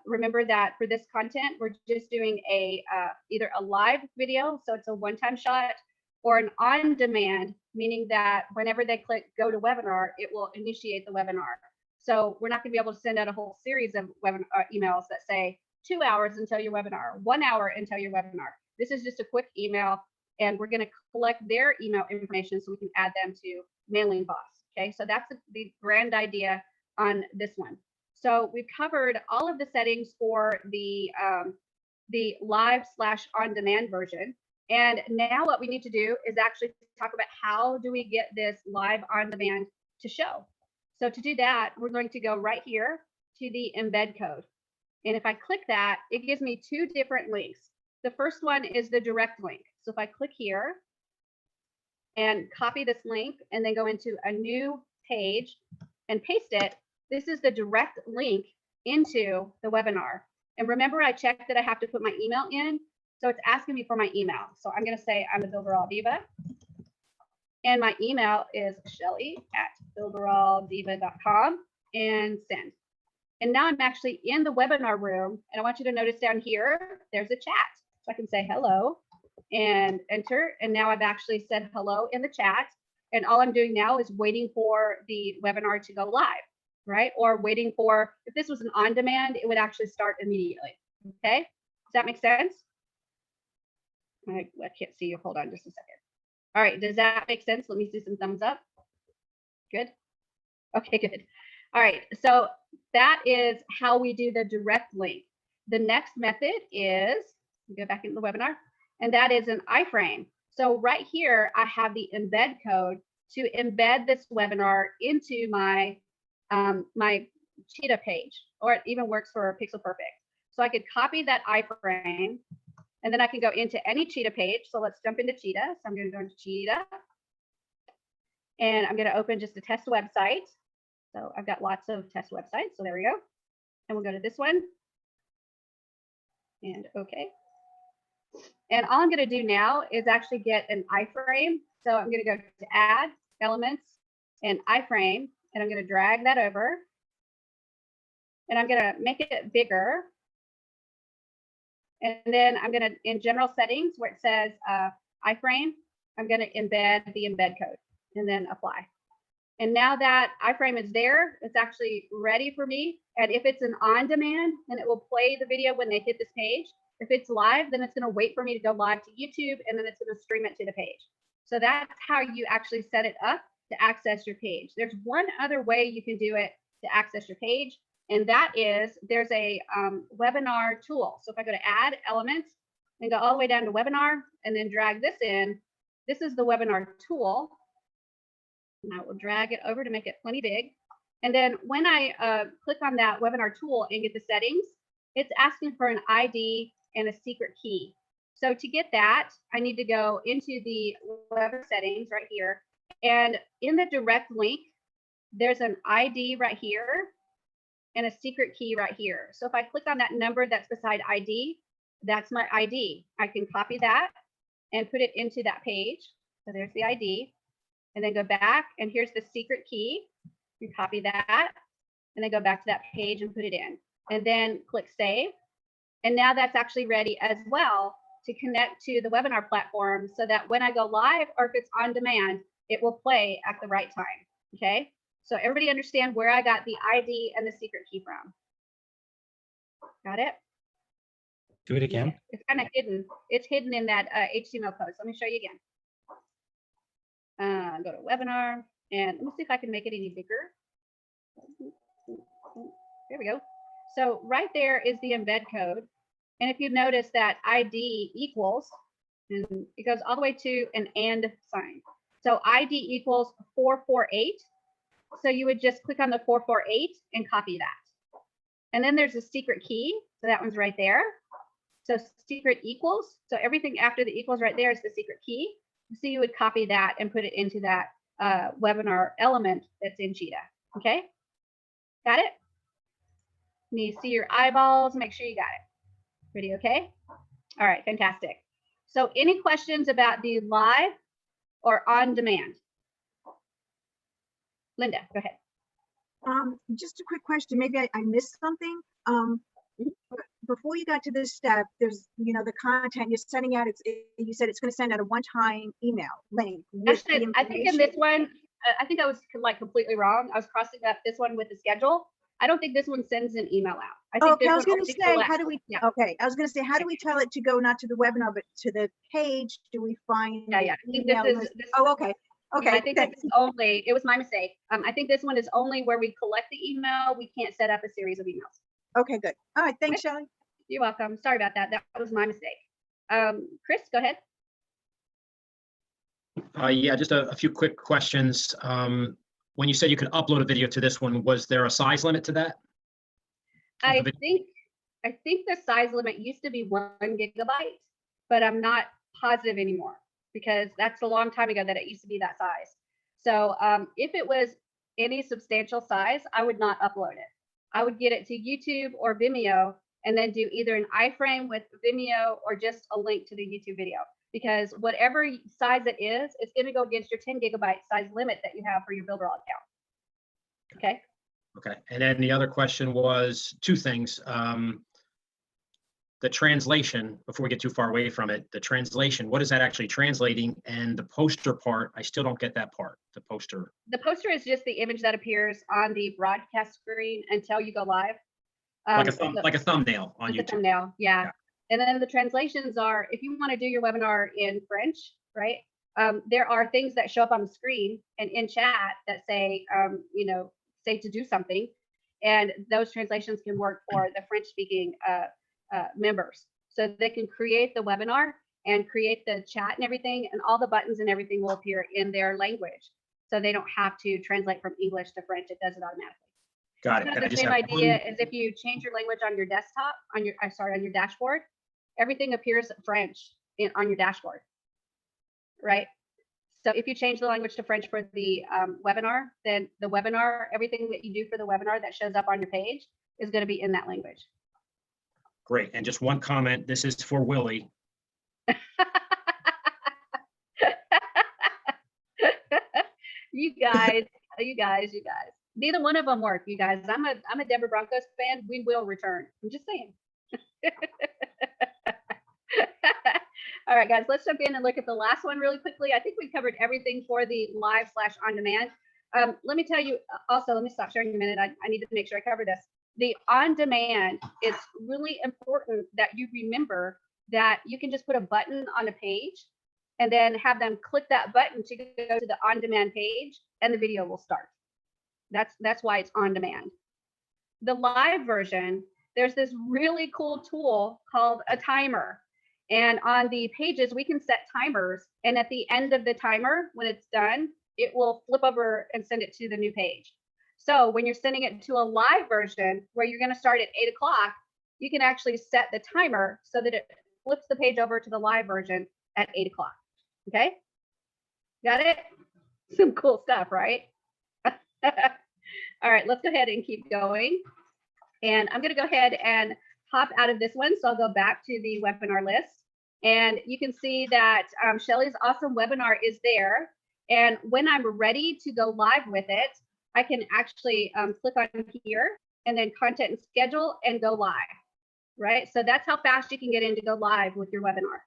Remember that for this content, we're just doing either a live video, so it's a one-time shot, or an on-demand, meaning that whenever they click go to webinar, it will initiate the webinar. So we're not going to be able to send out a whole series of emails that say 2 hours until your webinar, 1 hour until your webinar. This is just a quick email, and we're going to collect their email information so we can add them to Mailing Boss. Okay, so that's the grand idea on this one. So we've covered all of the settings for the live / on-demand version. And now what we need to do is actually talk about how do we get this live on-demand to show. So to do that, we're going to go right here to the embed code. And if I click that, it gives me two different links. The first one is the direct link. So if I click here and copy this link and then go into a new page and paste it, this is the direct link into the webinar. And remember, I checked that I have to put my email in. So it's asking me for my email. So I'm going to say I'm a Builderall Diva. And my email is Shelly@builderalldiva.com and send. And now I'm actually in the webinar room. And I want you to notice down here, there's a chat. So I can say hello and enter. And now I've actually said hello in the chat. And all I'm doing now is waiting for the webinar to go live, right? Or waiting for, if this was an on-demand, it would actually start immediately. Okay, does that make sense? I can't see you. Hold on just a second. All right, does that make sense? Let me see some thumbs up. Good. Okay, good. All right, so that is how we do the direct link. The next method is, go back into the webinar, and that is an iframe. So right here, I have the embed code to embed this webinar into my my Cheetah page, or it even works for Pixel Perfect. So I could copy that iframe, and then I can go into any Cheetah page. So let's jump into Cheetah. So I'm going to go into Cheetah, and I'm going to open just a test website. So I've got lots of test websites. So there we go. And we'll go to this one. And okay. And all I'm going to do now is actually get an iframe. So I'm going to go to Add, Elements, and iframe. And I'm going to drag that over. And I'm going to make it bigger. And then I'm going to, in General Settings, where it says iframe, I'm going to embed the embed code. and then apply. And now that iframe is there, it's actually ready for me. And if it's an on demand, then it will play the video when they hit this page. If it's live, then it's going to wait for me to go live to YouTube, and then it's going to stream it to the page. So that's how you actually set it up to access your page. There's one other way you can do it to access your page, and that is there's a webinar tool. So if I go to add elements and go all the way down to webinar and then drag this in, this is the webinar tool. And I will drag it over to make it plenty big. And then when I click on that webinar tool and get the settings, it's asking for an ID and a secret key. So to get that, I need to go into the web settings right here. And in the direct link, there's an ID right here and a secret key right here. So if I click on that number that's beside ID, that's my ID. I can copy that and put it into that page. So there's the ID. And then go back, and here's the secret key. You copy that, and then go back to that page and put it in. And then click save. And now that's actually ready as well to connect to the webinar platform so that when I go live or if it's on demand, it will play at the right time. Okay, so everybody understand where I got the ID and the secret key from. Got it? Do it again. Yeah, it's kind of hidden. It's hidden in that HTML code. So let me show you again. Go to webinar, and let me see if I can make it any bigger. There we go. So right there is the embed code. And if you notice that ID equals, and it goes all the way to an and sign. So ID equals 448. So you would just click on the 448 and copy that. And then there's a secret key. So that one's right there. So secret equals. So everything after the equals right there is the secret key. So you would copy that and put it into that webinar element that's in Cheetah. Okay, got it? Need to see your eyeballs, make sure you got it. Pretty okay? All right, fantastic. So any questions about the live or on demand? Linda, go ahead. Just a quick question. Maybe I missed something. Before you got to this step, there's, the content you're sending out. You said it's going to send out a one-time email link. Actually, I think in this one, I think I was like completely wrong. I was crossing up this one with the schedule. I don't think this one sends an email out. I think okay, I was going to say, how do we? Yeah. Okay, I was going to say, how do we tell it to go not to the webinar but to the page? Do we find? Yeah. I think this is. Oh, okay. Okay. Yeah, I think that's only. It was my mistake. I think this one is only where we collect the email. We can't set up a series of emails. Okay, good. All right, thanks, Shelley. You're welcome. Sorry about that. That was my mistake. Chris, go ahead. Yeah, just a few quick questions. When you said you could upload a video to this one, was there a size limit to that? I think the size limit used to be 1 gigabyte, but I'm not positive anymore because that's a long time ago that it used to be that size. So if it was any substantial size, I would not upload it. I would get it to YouTube or Vimeo and then do either an iframe with Vimeo or just a link to the YouTube video. Because whatever size it is, it's going to go against your 10 gigabyte size limit that you have for your Builderall account. Okay. Okay. And then the other question was two things. The translation, before we get too far away from it, the translation, what is that actually translating? And the poster part, I still don't get that part, the poster. The poster is just the image that appears on the broadcast screen until you go live. Like a thumbnail on YouTube. A thumbnail, yeah. And then the translations are, if you want to do your webinar in French, right? There are things that show up on the screen and in chat that say, say to do something. And those translations can work for the French speaking members. So they can create the webinar and create the chat and everything, and all the buttons and everything will appear in their language. So they don't have to translate from English to French. It does it automatically. Got it. It's kind of the same idea as if you change your language on your desktop, on your dashboard, everything appears French on your dashboard, right? So if you change the language to French for the webinar, then the webinar, everything that you do for the webinar that shows up on your page is going to be in that language. Great. And just one comment. This is for Willie. You guys. Neither one of them work, you guys. I'm a Denver Broncos fan. We will return. I'm just saying. All right, guys, let's jump in and look at the last one really quickly. I think we covered everything for the live/on-demand. Let me tell you also, let me stop sharing a minute. I need to make sure I cover this. The on-demand, it's really important that you remember that you can just put a button on a page and then have them click that button to go to the on-demand page and the video will start. That's why it's on demand. The live version, there's this really cool tool called a timer. And on the pages, we can set timers. And at the end of the timer, when it's done, it will flip over and send it to the new page. So when you're sending it to a live version where you're going to start at 8 o'clock, you can actually set the timer so that it flips the page over to the live version at 8 o'clock. Okay? Got it? Some cool stuff, right? All right, let's go ahead and keep going. And I'm going to go ahead and hop out of this one. So I'll go back to the webinar list. And you can see that Shelly's awesome webinar is there. And when I'm ready to go live with it, I can actually click on here and then content and schedule and go live, right? So that's how fast you can get in to go live with your webinar,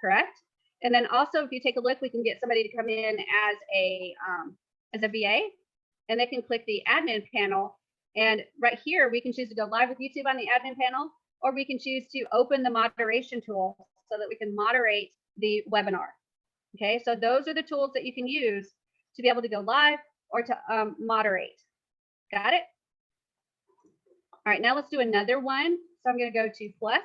correct? And then also, if you take a look, we can get somebody to come in as a VA, and they can click the admin panel. And right here, we can choose to go live with YouTube on the admin panel, or we can choose to open the moderation tool so that we can moderate the webinar. Okay, so those are the tools that you can use to be able to go live or to moderate. Got it? All right, now let's do another one. So I'm going to go to plus,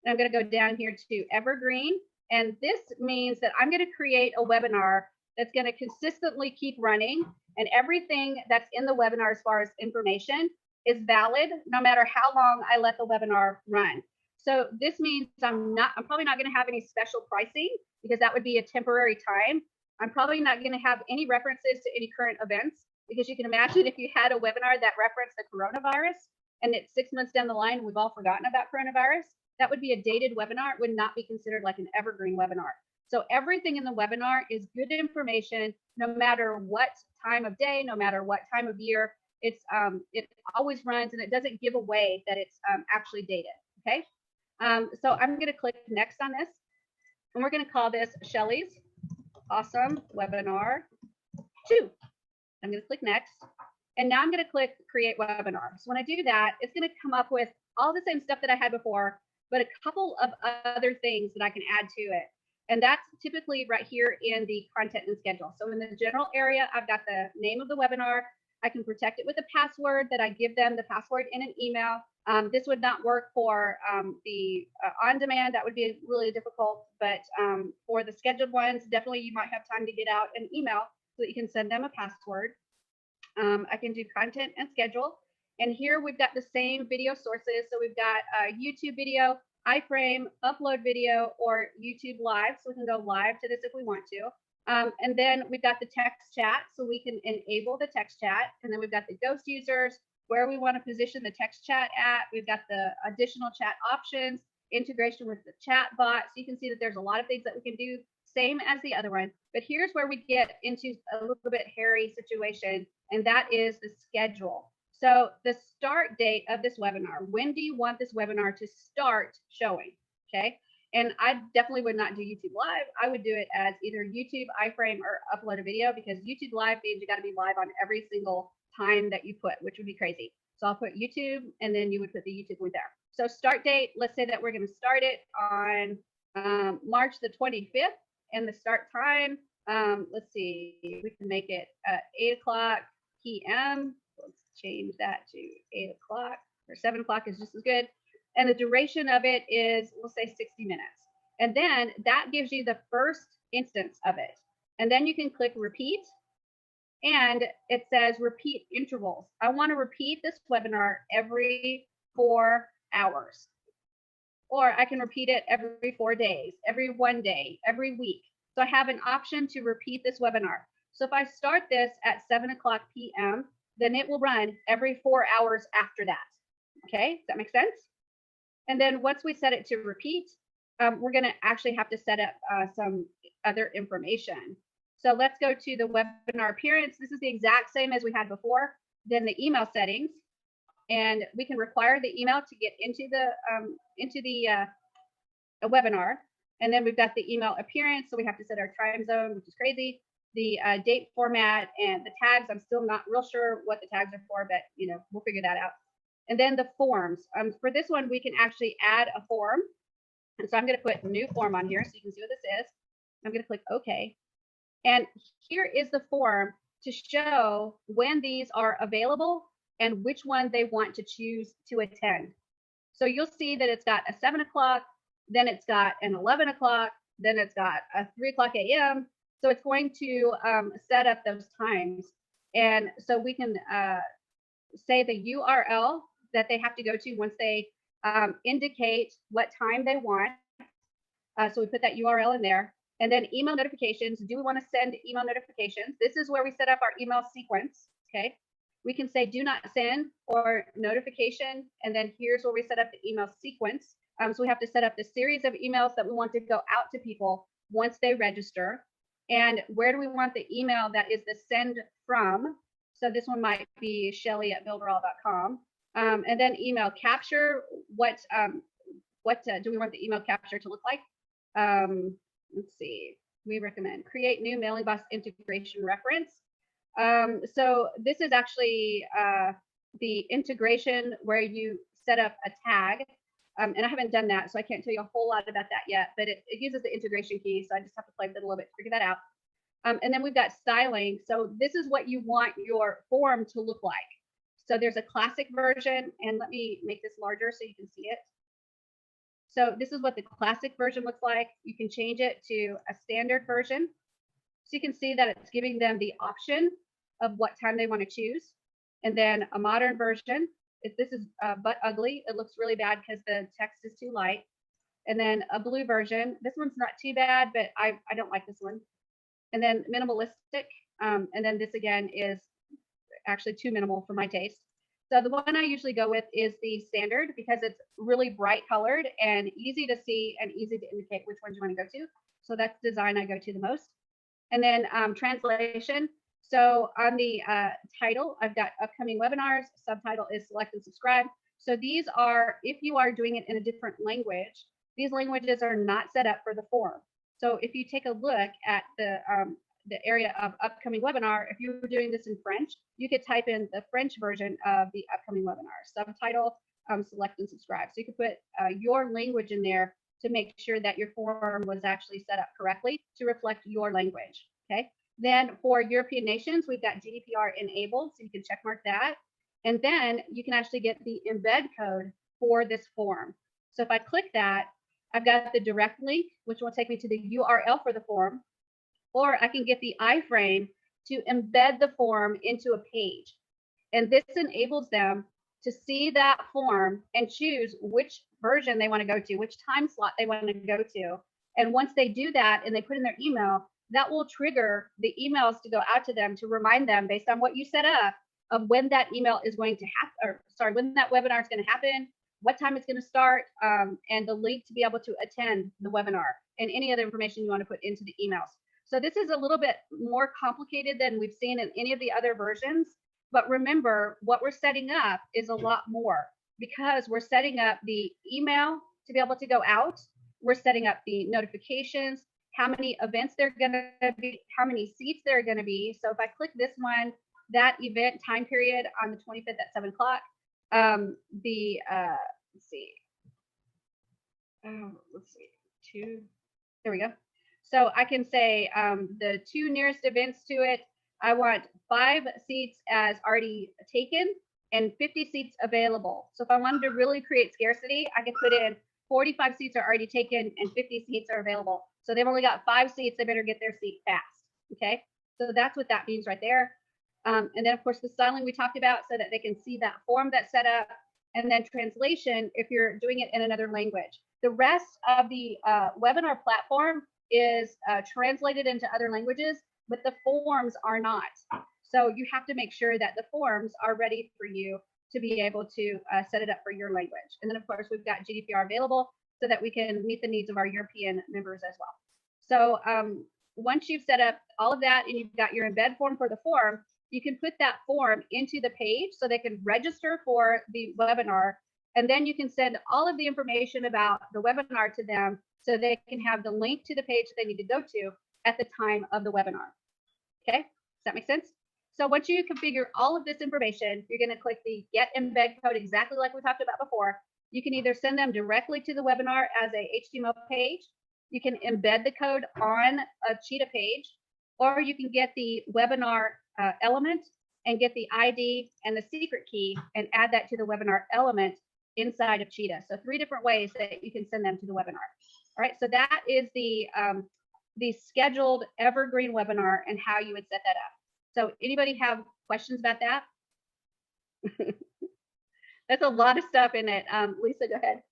and I'm going to go down here to evergreen. And this means that I'm going to create a webinar that's going to consistently keep running, and everything that's in the webinar as far as information is valid no matter how long I let the webinar run. So this means I'm probably not going to have any special pricing because that would be a temporary time. I'm probably not going to have any references to any current events because you can imagine if you had a webinar that referenced the coronavirus and it's 6 months down the line and we've all forgotten about coronavirus, that would be a dated webinar. It would not be considered like an evergreen webinar. So everything in the webinar is good information, no matter what time of day, no matter what time of year. It always runs and it doesn't give away that it's actually dated. Okay. So I'm going to click next on this, and we're going to call this Shelly's Awesome Webinar 2. I'm going to click next, and now I'm going to click Create Webinar. So when I do that, it's going to come up with all the same stuff that I had before, but a couple of other things that I can add to it. And that's typically right here in the content and schedule. So in the general area, I've got the name of the webinar. I can protect it with a password that I give them the password in an email. This would not work for the on-demand. That would be really difficult. But for the scheduled ones, definitely you might have time to get out an email so that you can send them a password. I can do content and schedule. And here we've got the same video sources. So we've got YouTube video, iframe, upload video, or YouTube live. So we can go live to this if we want to. And then we've got the text chat, so we can enable the text chat. And then we've got the ghost users, where we want to position the text chat at. We've got the additional chat options, integration with the chat bot. So you can see that there's a lot of things that we can do, same as the other one. But here's where we get into a little bit hairy situation, and that is the schedule. So the start date of this webinar, when do you want this webinar to start showing? Okay. And I definitely would not do YouTube live. I would do it as either YouTube, iframe, or upload a video, because YouTube live means you got to be live on every single time that you put, which would be crazy. So I'll put YouTube, and then you would put the YouTube link there. So start date, let's say that we're going to start it on March the 25th, and the start time, let's see, we can make it 8 o'clock p.m. Let's change that to 8 o'clock, or 7 o'clock is just as good. And the duration of it is, we'll say 60 minutes. And then that gives you the first instance of it. And then you can click repeat. And it says repeat intervals. I want to repeat this webinar every 4 hours. Or I can repeat it every 4 days, every 1 day, every week. So I have an option to repeat this webinar. So if I start this at 7 o'clock p.m., then it will run every 4 hours after that. Okay, does that make sense? And then once we set it to repeat, we're going to actually have to set up some other information. So let's go to the webinar appearance. This is the exact same as we had before. Then the email settings, and we can require the email to get into the webinar. And then we've got the email appearance. So we have to set our time zone, which is crazy. The date format and the tags. I'm still not real sure what the tags are for, but we'll figure that out. And then the forms. For this one, we can actually add a form. And so I'm going to put new form on here so you can see what this is. I'm going to click OK. And here is the form to show when these are available and which one they want to choose to attend. So you'll see that it's got a 7 o'clock, then it's got an 11 o'clock, then it's got a 3 o'clock a.m. So it's going to set up those times. And so we can say the URL that they have to go to once they indicate what time they want. So we put that URL in there. And then email notifications. Do we want to send email notifications? This is where we set up our email sequence. Okay. We can say do not send or notification. And then here's where we set up the email sequence. So we have to set up the series of emails that we want to go out to people once they register. And where do we want the email that is the send from? So this one might be Shelly@builderall.com. And then email capture. What do we want the email capture to look like? Let's see. We recommend create new mailing box integration reference. So this is actually the integration where you set up a tag. And I haven't done that, so I can't tell you a whole lot about that yet, but it uses the integration key, so I just have to play with it a little bit to figure that out. And then we've got styling. So this is what you want your form to look like. So there's a classic version, and let me make this larger so you can see it. So this is what the classic version looks like. You can change it to a standard version. So you can see that it's giving them the option of what time they want to choose. And then a modern version. If this is but ugly, it looks really bad because the text is too light. And then a blue version. This one's not too bad, but I don't like this one. And then minimalistic. And then this again is actually too minimal for my taste. So the one I usually go with is the standard because it's really bright colored and easy to see and easy to indicate which ones you want to go to. So that's the design I go to the most. And then translation. So on the title, I've got upcoming webinars. Subtitle is select and subscribe. So these are, if you are doing it in a different language, these languages are not set up for the form. So if you take a look at the area of upcoming webinar, if you were doing this in French, you could type in the French version of the upcoming webinar. Subtitle, select and subscribe. So you could put your language in there to make sure that your form was actually set up correctly to reflect your language. Okay. Then for European nations, we've got GDPR enabled, so you can check mark that. And then you can actually get the embed code for this form. So if I click that, I've got the direct link, which will take me to the URL for the form, or I can get the iframe to embed the form into a page. And this enables them to see that form and choose which version they want to go to, which time slot they want to go to. And once they do that and they put in their email, that will trigger the emails to go out to them to remind them based on what you set up of when that email is going to happen, or sorry, when that webinar is going to happen, what time it's going to start, and the link to be able to attend the webinar and any other information you want to put into the emails. So this is a little bit more complicated than we've seen in any of the other versions. But remember, what we're setting up is a lot more because we're setting up the email to be able to go out. We're setting up the notifications, how many events they're going to be, how many seats there are going to be. So if I click this one, that event time period on the 25th at 7 o'clock, let's see, there we go. So I can say the 2 nearest events to it, I want 5 seats as already taken and 50 seats available. So if I wanted to really create scarcity, I could put in 45 seats are already taken and 50 seats are available. So they've only got 5 seats, they better get their seat fast, okay? So that's what that means right there. And then of course the styling we talked about so that they can see that form that's set up, and then translation if you're doing it in another language. The rest of the webinar platform is translated into other languages, but the forms are not. So you have to make sure that the forms are ready for you to be able to set it up for your language. And then of course we've got GDPR available so that we can meet the needs of our European members as well. So once you've set up all of that and you've got your embed form for the form, you can put that form into the page so they can register for the webinar And then you can send all of the information about the webinar to them so they can have the link to the page that they need to go to at the time of the webinar. Okay, does that make sense? So once you configure all of this information, you're going to click the get embed code exactly like we talked about before. You can either send them directly to the webinar as a HTML page, you can embed the code on a Cheetah page, or you can get the webinar element and get the ID and the secret key and add that to the webinar element inside of Cheetah. So 3 different ways that you can send them to the webinar. All right, so that is the scheduled evergreen webinar and how you would set that up. So anybody have questions about that? That's a lot of stuff in it. Lisa, go ahead.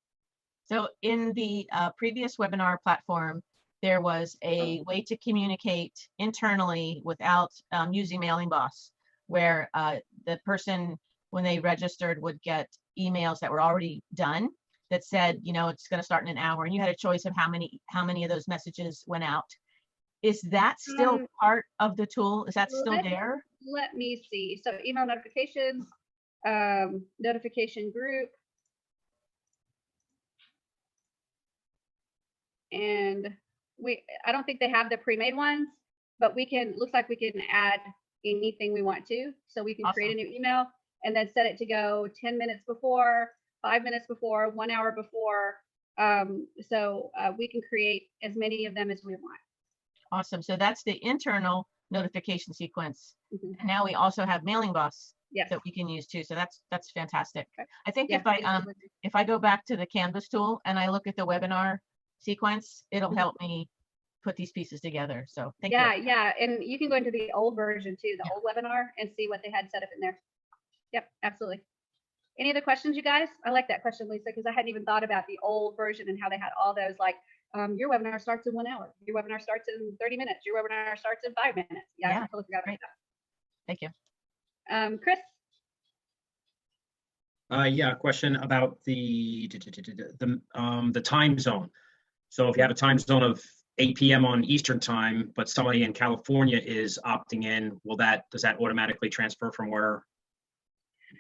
So in the previous webinar platform, there was a way to communicate internally without using Mailing Boss, where the person, when they registered, would get emails that were already done that said, you know, it's going to start in an hour, and you had a choice of how many of those messages went out. Is that still part of the tool? Is that still there? Let me see. So email notifications, notification group, and I don't think they have the pre-made ones, but we can, looks like we can add anything we want to. So we can create a new email and then set it to go 10 minutes before, 5 minutes before, 1 hour before. We can create as many of them as we want. Awesome. So that's the internal notification sequence. And now we also have Mailing Boss that we can use too. So that's fantastic. Okay. I think if I go back to the Canvas tool and I look at the webinar sequence, it'll help me put these pieces together. So thank you. Yeah. And you can go into the old version too, the old webinar, and see what they had set up in there. Yep, absolutely. Any other questions, you guys? I like that question, Lisa, because I hadn't even thought about the old version and how they had all those, like, your webinar starts in 1 hour. Your webinar starts in 30 minutes. Your webinar starts in 5 minutes. Yeah, I totally forgot about that. Thank you. Chris? Yeah, a question about the time zone. So if you have a time zone of 8 p.m. on Eastern time, but somebody in California is opting in, does that automatically transfer from where?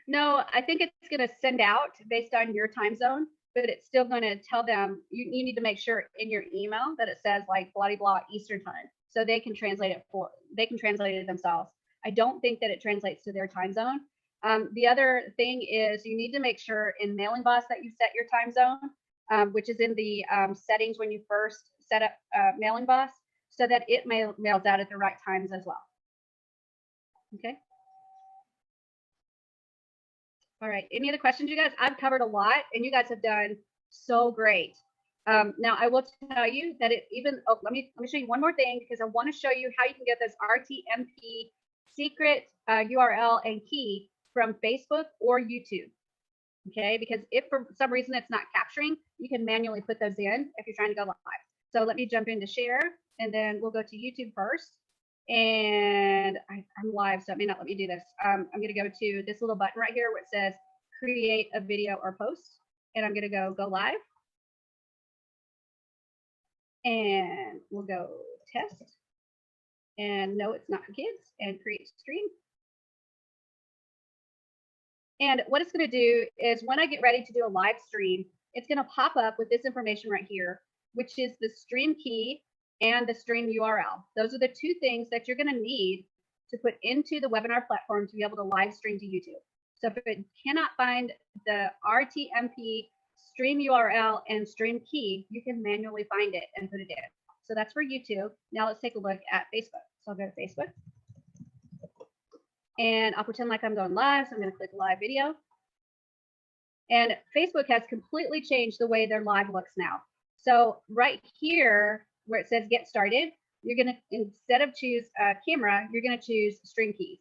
No, I think it's going to send out based on your time zone, but it's still going to tell them, you need to make sure in your email that it says like blah, blah, Eastern time, so they can translate it themselves. I don't think that it translates to their time zone. The other thing is you need to make sure in Mailing Boss that you set your time zone, which is in the settings when you first set up Mailing Boss, so that it mails out at the right times as well. Okay. All right. Any other questions, you guys? I've covered a lot, and you guys have done so great. Now, I will tell you that let me show you one more thing, because I want to show you how you can get this RTMP secret URL and key from Facebook or YouTube. Okay, because if for some reason it's not capturing, you can manually put those in if you're trying to go live. So let me jump into share, and then we'll go to YouTube first. And I'm live, so it may not let me do this. I'm going to go to this little button right here where it says create a video or post, and I'm going to go live. And we'll go test. And no, it's not for kids, and create stream. And what it's going to do is when I get ready to do a live stream, it's going to pop up with this information right here, which is the stream key and the stream URL. Those are the 2 things that you're going to need to put into the webinar platform to be able to live stream to YouTube. So if it cannot find the RTMP stream URL and stream key, you can manually find it and put it in. So that's for YouTube. Now let's take a look at Facebook. So I'll go to Facebook. And I'll pretend like I'm going live. So I'm going to click live video. And Facebook has completely changed the way their live looks now. So right here, where it says get started, you're going to, instead of choose camera, you're going to choose stream keys.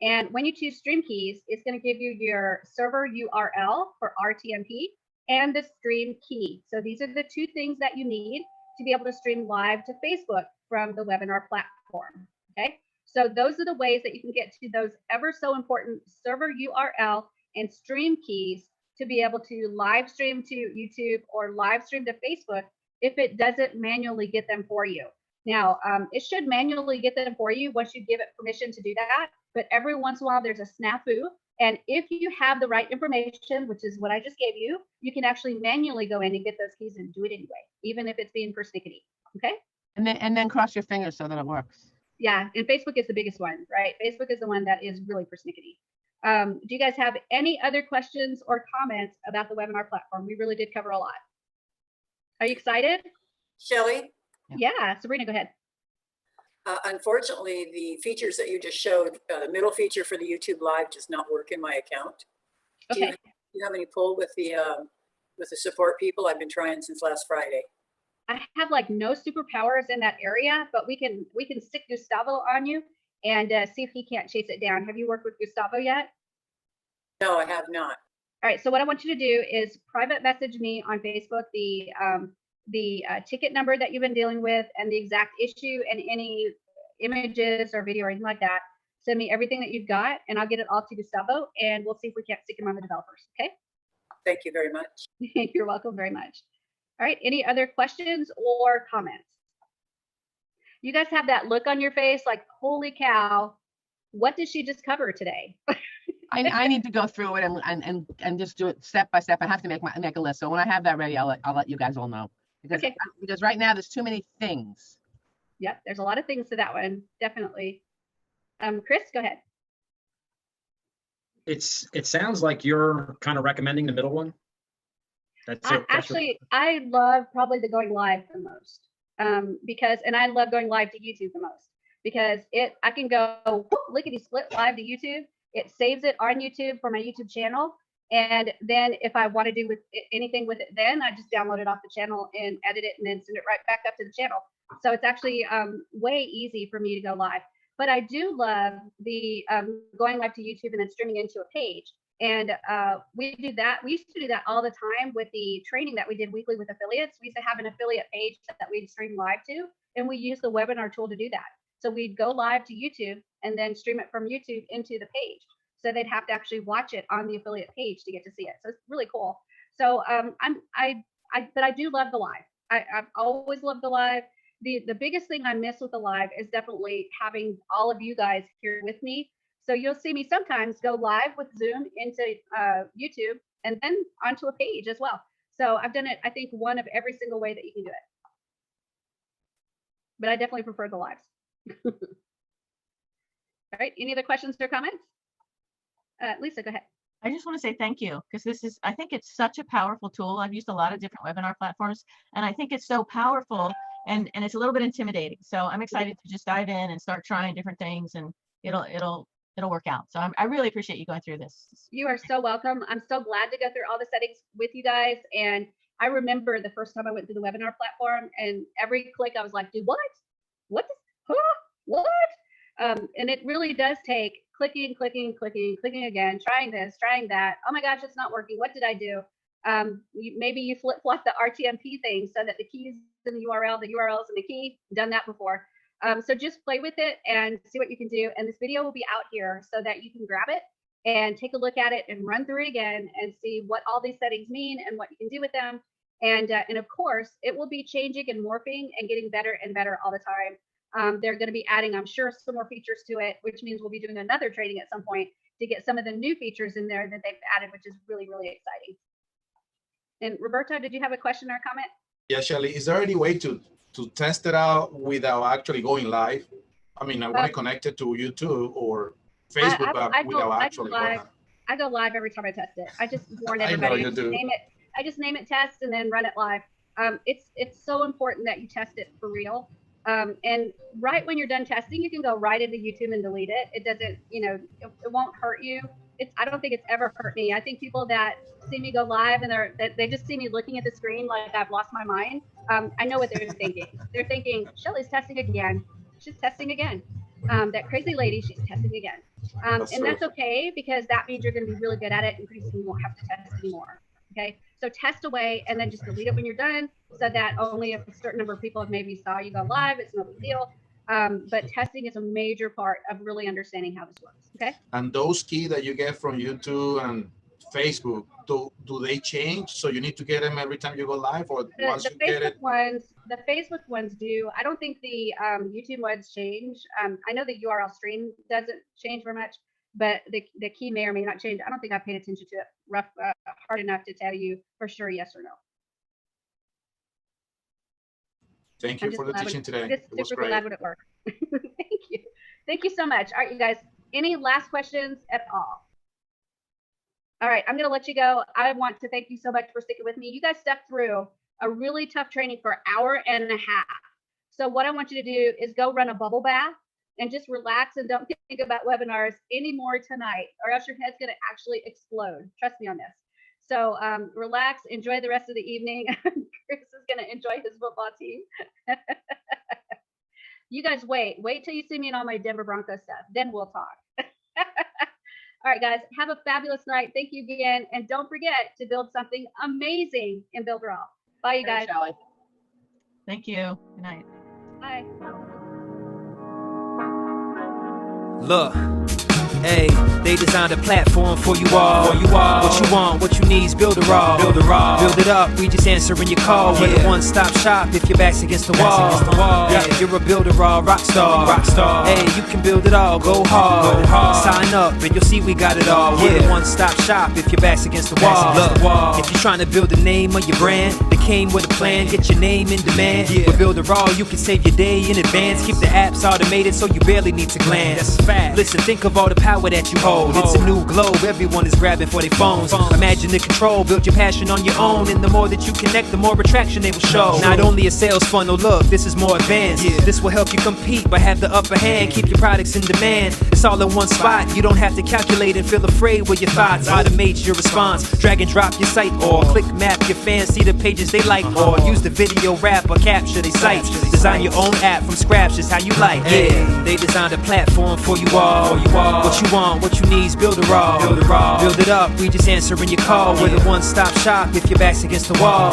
And when you choose stream keys, it's going to give you your server URL for RTMP and the stream key. So these are the 2 things that you need to be able to stream live to Facebook from the webinar platform. Okay, so those are the ways that you can get to those ever so important server URL and stream keys to be able to live stream to YouTube or live stream to Facebook if it doesn't manually get them for you. Now, it should manually get them for you once you give it permission to do that, but every once in a while there's a snafu And if you have the right information, which is what I just gave you, you can actually manually go in and get those keys and do it anyway, even if it's being persnickety. Okay. And then cross your fingers so that it works. Yeah. And Facebook is the biggest one, right? Facebook is the one that is really persnickety. Do you guys have any other questions or comments about the webinar platform? We really did cover a lot. Are you excited? Shelley? Yeah. Sabrina, go ahead. Unfortunately, the features that you just showed, the middle feature for the YouTube Live does not work in my account. Okay. Do you have any pull with the support people? I've been trying since last Friday. I have like no superpowers in that area, but we can stick Gustavo on you and see if he can't chase it down. Have you worked with Gustavo yet? No, I have not. All right. So what I want you to do is private message me on Facebook the ticket number that you've been dealing with and the exact issue and any images or video or anything like that. Send me everything that you've got and I'll get it all to Gustavo and we'll see if we can't stick him on the developers. Okay. Thank you very much. You're welcome very much. All right. Any other questions or comments? You guys have that look on your face like, holy cow, what did she just cover today? I need to go through it and just do it step by step. I have to make a list. So when I have that ready, I'll let you guys all know. Because right now there's too many things. Yep, there's a lot of things to that one, definitely. Chris, go ahead. It sounds like you're kind of recommending the middle one. I love probably the going live the most and I love going live to YouTube the most because I can go lickety split live to YouTube. It saves it on YouTube for my YouTube channel. And then if I want to do anything with it, then I just download it off the channel and edit it and then send it right back up to the channel. So it's actually way easy for me to go live. But I do love the going live to YouTube and then streaming into a page. And we do that. We used to do that all the time with the training that we did weekly with affiliates. We used to have an affiliate page that we'd stream live to, and we use the webinar tool to do that. So we'd go live to YouTube and then stream it from YouTube into the page. So they'd have to actually watch it on the affiliate page to get to see it. So it's really cool. So but I do love the live. I've always loved the live. The biggest thing I miss with the live is definitely having all of you guys here with me. So you'll see me sometimes go live with Zoom into YouTube and then onto a page as well. So I've done it, I think, one of every single way that you can do it. But I definitely prefer the lives. All right, any other questions or comments? Lisa, go ahead. I just want to say thank you because I think it's such a powerful tool. I've used a lot of different webinar platforms and I think it's so powerful and it's a little bit intimidating. So I'm excited to just dive in and start trying different things and it'll work out. So I really appreciate you going through this. You are so welcome. I'm so glad to go through all the settings with you guys. And I remember the first time I went through the webinar platform and every click I was like, do what? What? What? And it really does take clicking again, trying this, trying that. Oh my gosh, it's not working. What did I do? Maybe you flip-flop the RTMP thing so that the keys in the URL, the URLs in the key, done that before. So just play with it and see what you can do. And this video will be out here so that you can grab it and take a look at it and run through it again and see what all these settings mean and what you can do with them. And of course, it will be changing and morphing and getting better and better all the time. They're going to be adding, I'm sure, some more features to it, which means we'll be doing another training at some point to get some of the new features in there that they've added, which is really, really exciting. And Roberto, did you have a question or a comment? Yeah, Shelley, is there any way to test it out without actually going live? I mean, I want to connect it to YouTube or Facebook, but without actually going live. I go live every time I test it. I just warn everybody. I just name it test and then run it live. It's so important that you test it for real. And right when you're done testing, you can go right into YouTube and delete it. It doesn't, it won't hurt you. I don't think it's ever hurt me. I think people that see me go live and they just see me looking at the screen like I've lost my mind. I know what they're thinking. They're thinking, Shelley's testing again. She's testing again. That crazy lady, she's testing again. And that's okay because that means you're going to be really good at it and pretty soon you won't have to test anymore. Okay, so test away and then just delete it when you're done so that only if a certain number of people have maybe saw you go live, it's no big deal. But testing is a major part of really understanding how this works. Okay. And those keys that you get from YouTube and Facebook, do they change? So you need to get them every time you go live, or once you get it? The Facebook ones do. I don't think the YouTube ones change. I know the URL stream doesn't change very much, but the key may or may not change. I don't think I paid attention to it hard enough to tell you for sure yes or no. Thank you for the teaching today. I'm just It was super great. glad when it worked. Thank you. Thank you so much. All right, you guys, any last questions at all? All right, I'm going to let you go. I want to thank you so much for sticking with me. You guys stepped through a really tough training for an hour and a half. So what I want you to do is go run a bubble bath and just relax and don't think about webinars anymore tonight, or else your head's going to actually explode. Trust me on this. So relax, enjoy the rest of the evening. Chris is going to enjoy his football team. You guys wait till you see me in all my Denver Broncos stuff. Then we'll talk. All right, guys, have a fabulous night. Thank you again. And don't forget to build something amazing in Builderall. Bye, you guys. Shelley. Thank you. Good night. Bye. Look, hey, they designed a platform for you all. What you want, what you need is Builderall. Build it up, we just answering your call. We're the one-stop shop if your back's against the wall. Yeah, you're a Builderall rock star. Hey, you can build it all, go hard. Sign up and you'll see we got it all. We're the one-stop shop if your back's against the wall. Look, if you're trying to build the name of your brand, they came with a plan, get your name in demand. With Builderall, you can save your day in advance. Keep the apps automated so you barely need to glance. Listen, think of all the power that you hold. It's a new globe, everyone is grabbing for their phones. Imagine the control, build your passion on your own. And the more that you connect, the more attraction they will show. Not only a sales funnel, look, this is more advanced. This will help you compete, but have the upper hand. Keep your products in demand. It's all in one spot. You don't have to calculate and feel afraid with your thoughts. Automate your response. Drag and drop your site, or click map your fans, see the pages they like, or use the video wrap or capture their sites. Design your own app from scratch, just how you like. Yeah, they designed a platform for you all. What you want, what you need is Builderall. Build it up, we just answering your call. We're the one-stop shop if your back's against the wall.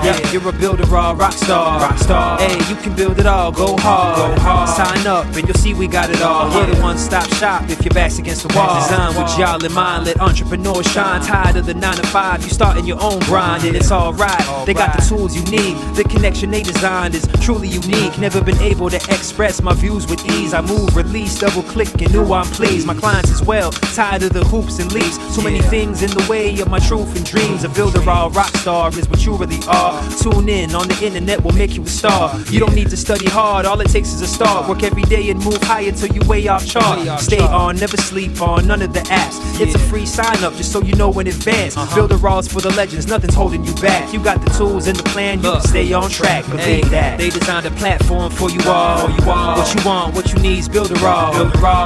Yeah, you're a Builderall rock star. Hey, you can build it all, go hard. Sign up and you'll see we got it all. We're the one-stop shop if your back's against the wall. Design with y'all in mind, let entrepreneurs shine. Tired of the 9 to 5, you starting your own grind and it's alright. They got the tools you need. The connection they designed is truly unique. Never been able to express my views with ease. I move, release, double click and knew I'm pleased. My clients as well, tired of the hoops and leaves. Too many things in the way of my truth and dreams. A Builderall rock star is what you really are. Tune in on the internet will make you a star. You don't need to study hard, all it takes is a start. Work every day and move higher till you way off chart. Stay on, never sleep on none of the apps. It's a free sign up just so you know in advance. Builderall's for the legends, nothing's holding you back. You got the tools and the plan, you can stay on track. Believe that. They designed a platform for you all. What you want, what you need is Builderall.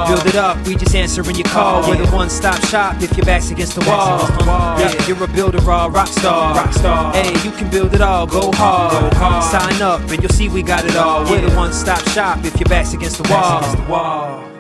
Build it up, we just answering your call. We're the one-stop shop if your back's against the wall. Yeah, you're a Builderall rock star. Hey, you can build it all, go hard. Sign up and you'll see we got it all. We're the one-stop shop if your back's against the wall.